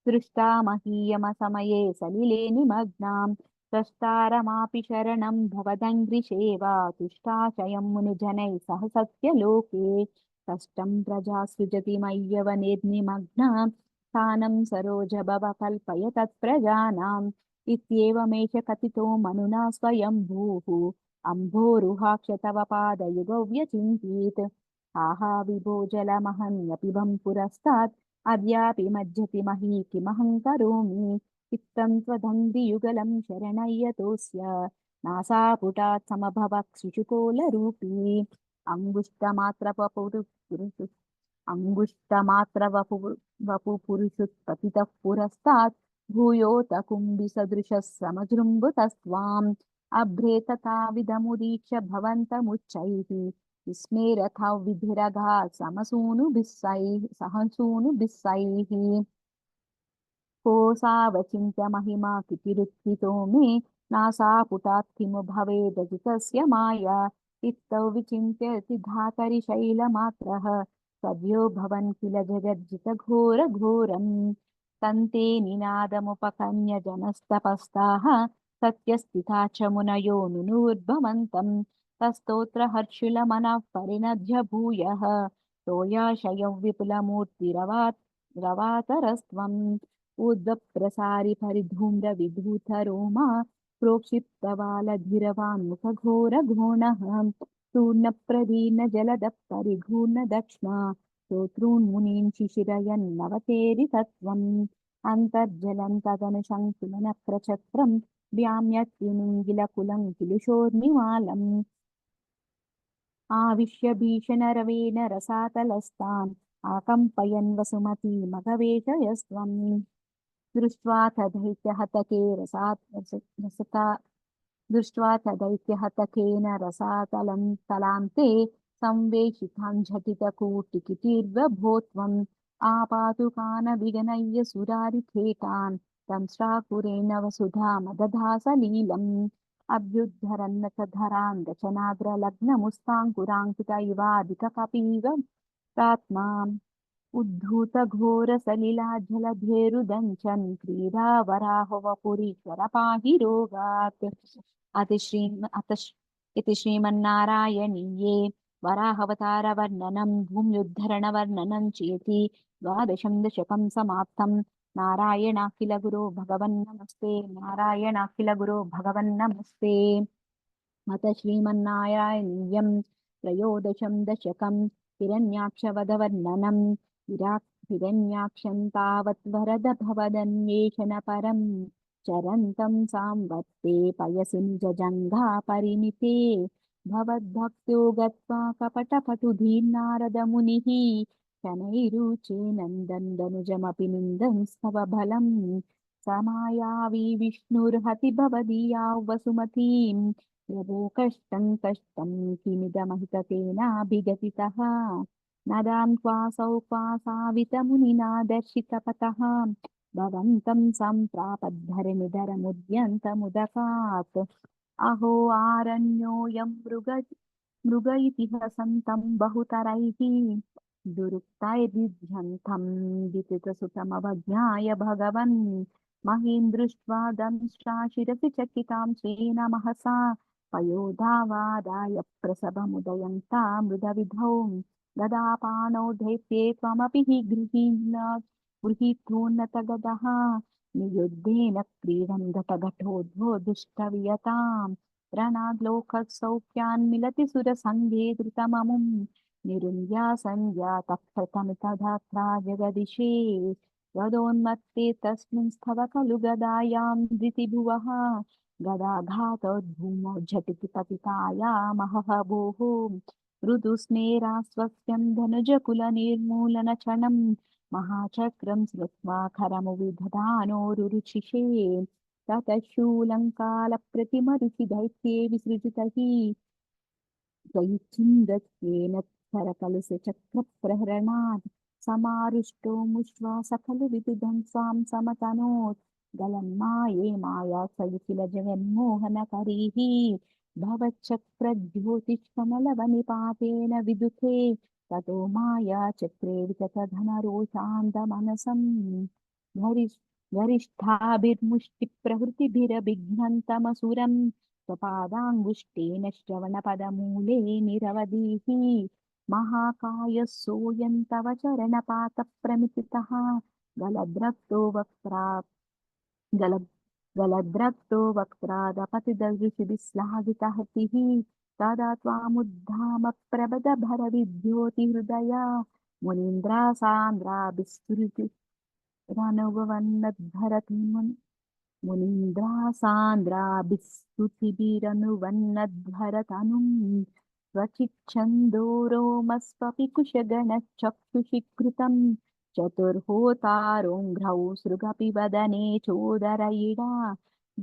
दृष्टा महीयमसमये सलिले निमग्नाम् स्रष्टारमापि शरणं भवदङ्घ्रिसेवा तुष्टाशयं मुनिजनैः सह सत्यलोके कष्टं प्रजा सृजति मय्यवनिर्निमग्ना स्थानं सरोजभव कल्पय तत्प्रजानाम् इत्येवमेष कथितो मनुना स्वयंभूः अम्भोरुहाक्ष तव पादयुगौ व्यचिन्तीत् आहा विभो जलमहन्यपिबं पुरस्तात् अद्यापि मज्जति मही किमहं करोमि चित्तं त्वदङ्घ्रियुगलं शरणय्यतोऽस्य नासापुटात् समभवक् शिशुकोलरूपी अङ्गुष्टमात्रवपुपुरुषुत्पतितः पुरस्तात् भूयोत कुम्भिसदृशः समजृम्बुतस्त्वाम् अभ्रे तथाविधमुदीक्ष्य भवन्तमुच्चैः विस्मेरथौ विधिरघा समसूनुभिस्सैः सहसूनुभिस्सैः कोऽसावचिन्त्य महिमा कितिरुत्थितो मे नासापुटात् किमु भवेदजितस्य माया इत्थौ विचिन्त्य धातरि शैलमात्रः सद्यो भवन् किल जगज्जितघोरघोरम् तन्ते निनादमुपकन्य जनस्तपस्ताः सत्यस्थिता च मुनयो नुनुर्भवन्तम् तस्तोत्रहर्षुलमनः परिणध्य भूयः तोयाशयौ विपुलमूर्तिरवातरस्त्वम् ऊर्ध्वप्रसारि परिधूम्रविधूतरोमा प्रोक्षिप्तवालधिरवान्मुखघोरघोणः चूर्णप्रदीर्णजलदः परिघूर्णदक्ष्णा श्रोतॄन्मुनीन् शिशिरयन्नवतेरितत्त्वम् अन्तर्जलं तदनुशङ्कुलनप्रचत्रम् व्याम्यत्युनिङ्गिलकुलं किलिशोर्मिमालम् आविश्य भीषणरवेण रसातलस्तान् आकम्पयन् वसुमतीमघवेशयस्त्वम् दृष्ट्वा तदैक्यहतके रसता दृष्ट्वा तदैक्यहतकेन रसातलं तलान्ते संवेशितान् झटितकूटिकिटीर्वभो त्वम् आपातुकानभिगणय्य सुरारिखेटान् दंष्ट्राकुरेण वसुधा मदधासलीलम् अभ्युद्धरन्न च धरान् रचनाग्रलग्नमुस्ताङ्कुराङ्कित इवाधिककपीव प्रात्मा उद्धूतघोरसलिलाजलधेरुदञ्चन् क्रीडावराहवपुरीश्वर पाहि रोगात् इति श्रीमन्नारायणीये वराहवतारवर्णनं भूम्युद्धरणवर्णनं चेति द्वादशं दशकं समाप्तं नारायणाखिल गुरो भगवन्नमस्ते नारायणाखिल गुरो भगवन्नमस्ते मत श्रीमन्नारायणीयं त्रयोदशं दशकं हिरण्याक्षवदवर्णनं हिरण्याक्षं तावत् वरद भवदन्वेषणपरं चरन्तं सांवर्ते पयसि निजजङ्घा परिमिते भवद्भक्तो गत्वा कपटपटुधीर्नारदमुनिः शनैरुचे नन्दन्दनुजमपि निन्दन् स्तव बलम् समायावी विष्णुर्हति भवदीया वसुमतीम् प्रभो कष्टं कष्टं किमिदमहिततेनाभिगतितः नदान् क्वासौ क्वासावितमुनिना दर्शितपतः भवन्तं सम्प्रापद्धरनिधरमुद्यन्तमुदकात् अहो आरण्योऽयं मृग इति हसन्तं बहुतरैः दुरुक्तैर्युध्यन्तं वितृतसुतमवज्ञाय भगवन् महीं दृष्ट्वा दंष्ट्राशिरसि चकितां स्वेन महसा पयोधावादाय प्रसभमुदयन्ता मृदविधौ गदापाणौ दैत्ये त्वमपि हि गृहीतोन्नतगदः नियुद्धेन क्रीडन् गतघटोद्भो दुष्टवियताम् रणाद्लोकसौख्यान् मिलति सुरसङ्गे धृतममुम् निरुन्द्या सञ्जातः प्रथमितधात्रा जगदिशे गदोन्मत्ते तस्मिन् स्तव खलु गदायां धृतिभुवः गदाघातोद्भूमौ झटिति पतितायामहह भोः मृदुस्मेरा स्वस्यं धनुजकुलनिर्मूलनक्षणं महाचक्रं स्मृत्वा खरमुविदधानोरुरुचिषे ततः शूलङ्कालप्रतिमरुचि दैत्ये विसृजितैः त्वयिच्छिन्दत्येन करकलुषचक्रप्रहरणात् समारुष्टो मुष्वा सकलु विदुधंसां समतनोत् गलन्माये माया त्वयि किल जगन्मोहनकरीः भवच्चक्रज्योतिष्कमलवनिपातेन विदुथे ततो माया चक्रे विततधनरोषान्दमनसम् गरिष्ठाभिर्मुष्टिप्रहृतिभिरभिघ्नन्तमसुरम् स्वपादाङ्गुष्ठेन श्रवणपदमूले निरवधिः महाकायः सोऽयं तव चरणपातप्रमितितः गलद्रक्तो वक्त्रा गल गलद्रक्तो वक्त्रादपतिदृशिभिश्लाघितहतिः तदा त्वामुद्धाम प्रबदभरविद्योतिहृदया मुनीन्द्रासान्द्राभिस्तुतिरनुभवन्नद्भरति मुनीन्द्रासान्द्राभिस्तुतिभिरनुवन्नद्भरतनुम् स्वचिच्छन्दोरोमस्वपि कुशगणचक्षुषि कृतं चतुर्होतारोङ्घ्रौ सृगपि वदने चोदरयिडा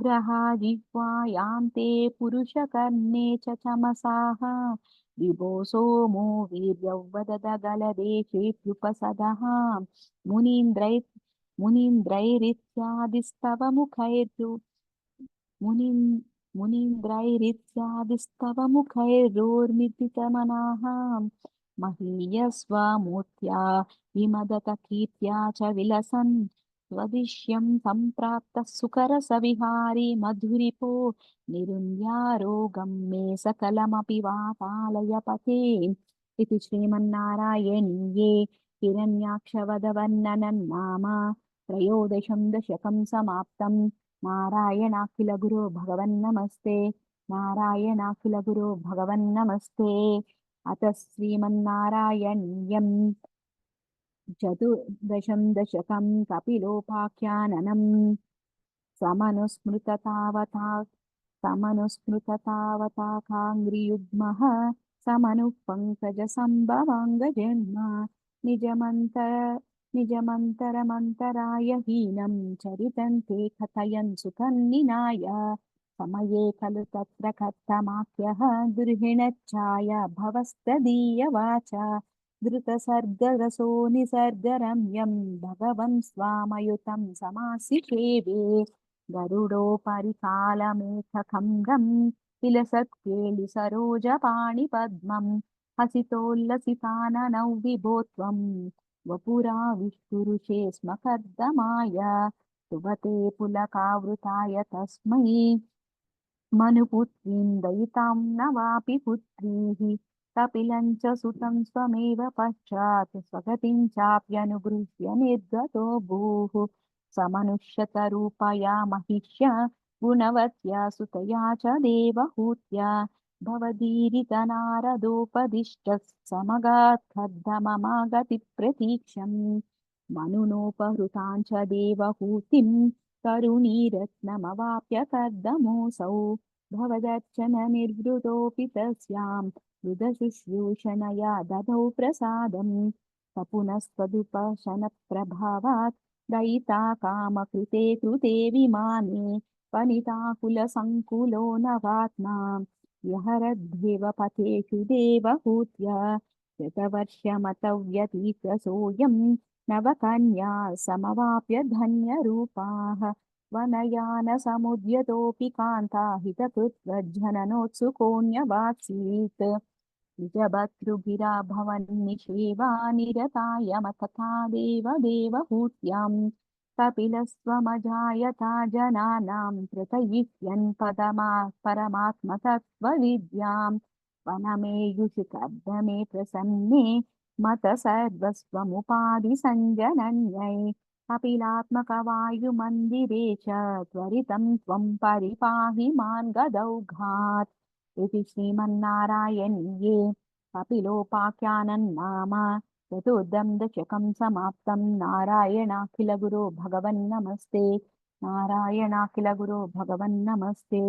ग्रहा जिह्वायां ते पुरुषकर्णे च चमसाः विभो सोमो वीर्यौवददगलदेशेऽप्युपसदः मुनीन्द्रै मुनीन्द्रैरित्यादिस्तव मुखैर्यु मुनीन् मुनीन्द्रैरित्यादिस्तव मुखैर्योर्मिथितमनाः महीयस्वामूर्त्या विमदतकीर्त्या च विलसन् स्वदिश्यं सम्प्राप्तः सुकरसविहारी मधुरिपो निरुन्ध्यारोगं मे सकलमपि वातालयपते इति श्रीमन्नारायणीये हिरण्याक्षवदवर्णनं नाम त्रयोदशं दशकं समाप्तम् नारायणाखिलगुरो भगवन्नमस्ते नारायणाखिलगुरो भगवन्नमस्ते अथ श्रीमन्नारायणीयं चतुर्दशं दशकं कपिलोपाख्याननम् समनुस्मृततावताकाङ्घ्रियुग्मः समनुः पङ्कजसम्भवाङ्गजन्म निजमन्तर निजमन्तरमन्तराय हीनं चरितं ते कथयन् सुखन्निनाय समये खलु तत्र कथमाख्यः दुर्हिणच्छाय भवस्तदीयवाच धृतसर्गरसो निसर्गरम्यं भगवन् स्वामयुतं समासिषेवे गरुडोपरिकालमेखखम्बं विलसत्केलिसरोजपाणिपद्मं हसितोल्लसिताननौ विभो त्वं वपुराविष्कुरुषे स्म कर्दमाय सुवते पुलकावृताय तस्मै मनुपुत्रीं दयितां न वापि पुत्रीः कपिलं च सुतं स्वमेव पश्चात् स्वगतिं चाप्यनुगृह्य निर्गतो भूः समनुष्यतरूपया महिष्या गुणवत्या सुतया च देवहूत्या भवदीरितनारदोपदिष्टः समगात् खड्गममागतिप्रतीक्षम् मनुनोपहृतां च देवहूतिं तरुणीरत्नमवाप्य कर्दमोऽसौ भवदर्चननिर्वृतोऽपि तस्यां हृदशुश्रूषणया ददौ प्रसादम् स पुनस्तदुपशनप्रभावात् दयिता कामकृते कृते विमाने वनिताकुलसङ्कुलो नवात्मा विहरद्भिव पथेषु देवहूत्या शतवर्षमतौ व्यतीतसोऽयं नवकन्या समवाप्य धन्यरूपाः वनयानसमुद्यतोऽपि कान्ता हितकृत्वज्जननोत्सुकोऽन्यवात्सीत् निजभर्तृगिरा भवन्निषेवा निरतायमतथा देवदेवहूत्यां कपिलस्त्वमजायता जनानां प्रतयिष्यन् पदमा परमात्मतत्त्वविद्यां वनमेयुषि कर्दमे प्रसन्ने मत सर्वस्वमुपाधिसञ्जनन्यै कपिलात्मकवायुमन्दिरे च त्वरितं त्वं परिपाहि मान् गदौघात् इति श्रीमन्नारायणीये कपिलोपाख्यानं नाम चतुर्दं दशकं समाप्तं नारायणाखिलगुरो भगवन्नमस्ते नारायणाखिलगुरो भगवन्नमस्ते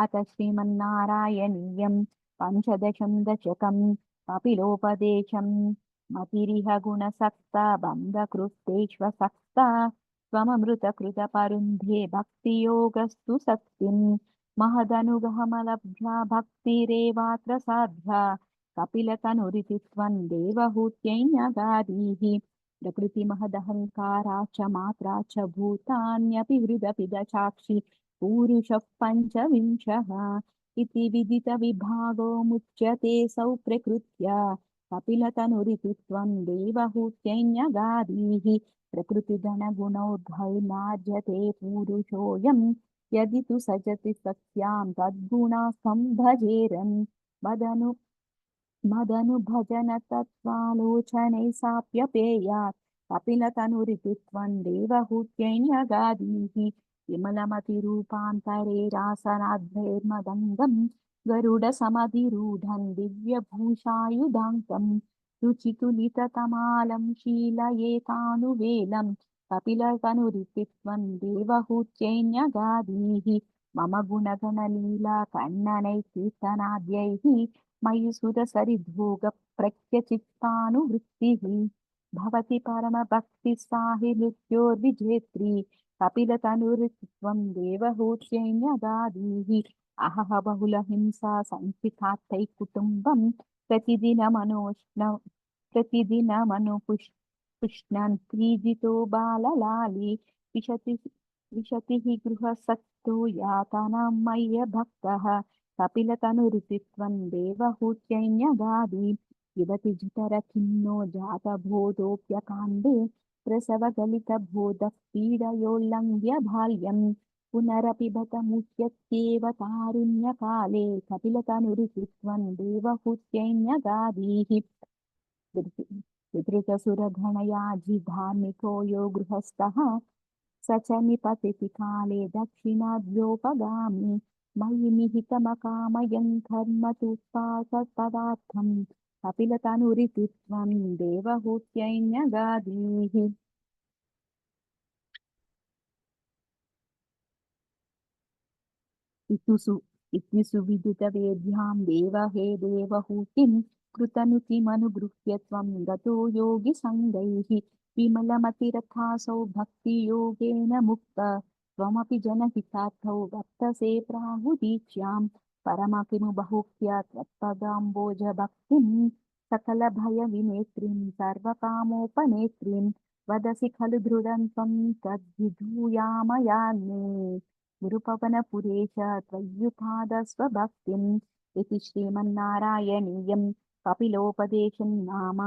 अथ श्रीमन्नारायणीयं पञ्चदशं दशकं कपिलोपदेशं मतिरिह गुणसक्ता बन्धकृत्तेष्वसक्ता त्वममृतकृतपरुन्धे भक्तियोगस्तु शक्तिम् महदनुगहमलब्ध्वा भक्तिरेवात्र साध्या कपिलतनुरिति त्वं देवहूत्यैन्यगादीः प्रकृतिमहदहङ्कारा च मात्रा च भूतान्यपि हृदपि दचाक्षि पूरुषः पञ्चविंशः इति विदितविभागो मुच्यते सौ प्रकृत्या कपिलतनुरिति त्वं देवहूत्यैन्यगादीः प्रकृतिगणगुणोद्भैर्नार्जते पूरुषोऽयं यदि तु सजति सत्यां तद्गुणास्थं भजेरन् मदनु मदनुभजन तत्त्वालोचनैः साप्यपेयात् कपिलतनुरिति त्वं देवहूत्यैन्यगादीः विमलमतिरूपान्तरे रासनाद्भैर्मदङ्गं गरुडसमधिरूढं दिव्यभूषायुधाङ्कं रुचितुलिततमालं शीलयेतानुवेलं कपिलतनुरिति त्वं देवहूत्यैन्यगादीः मम गुणगणलीला कण्णनैः कीर्तनाद्यैः मयि सुरसरिद्भोगप्रत्यचित्तानुवृत्तिः भवति परमभक्तिसाहिनृत्योर्विजेत्री कपिलतनुऋत्वं देवहूत्यैन्यदादीः अहह बहुलहिंसा संस्थितार्थैकुटुम्बं प्रतिदिनमनुपुष्णान् क्रीडितो बाललाली विशति हि गृहसक्तो यातनां मय्य भक्तः कपिलतनुरुचित्वं देवहूत्यैन्यगादि युवति जितरखिन्नो जातबोधोऽप्यकाण्डे प्रसवगलितबोधः पीडयोल्लङ्घ्य बाल्यम् पुनरपि बतमुच्यत्येव तारुण्यकाले कपिलतनुरुचित्वं देवहूत्यैन्यगादीः विधृतसुरगणयाजिधार्मिको यो गृहस्थः स च निपतिति काले दक्षिणाद्योपगामी मयि निहितमकामयन् कर्म तु पदार्थम् कपिलतनुरिति त्वं देवहूत्यैन्यगादीः इत्युसु इत्युसु विदितवेद्यां देवहे देवहूतिं कृतनुतिमनुगृह्य त्वं गतो योगिसङ्गैः विमलमतिरथासौ भक्तियोगेन मुक्त त्वमपि जनहितार्थौ वर्तसे प्राहुदीक्ष्यां परमकिमुबहुक्य त्वत्पदाम्बोजभक्तिं सकलभयविनेत्रीं सर्वकामोपनेत्रीं वदसि खलु दृढं त्वं तद्विधूयामयान्मे गुरुपवनपुरेश त्वय्युपादस्वभक्तिम् इति श्रीमन्नारायणीयं कपिलोपदेशं नाम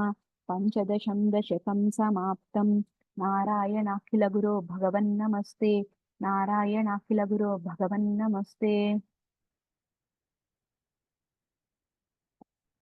पञ्चदशं दशकं समाप्तं नारायणाखिलगुरो भगवन्नमस्ते नारायणाखिलगुरो भगवन्नमस्ते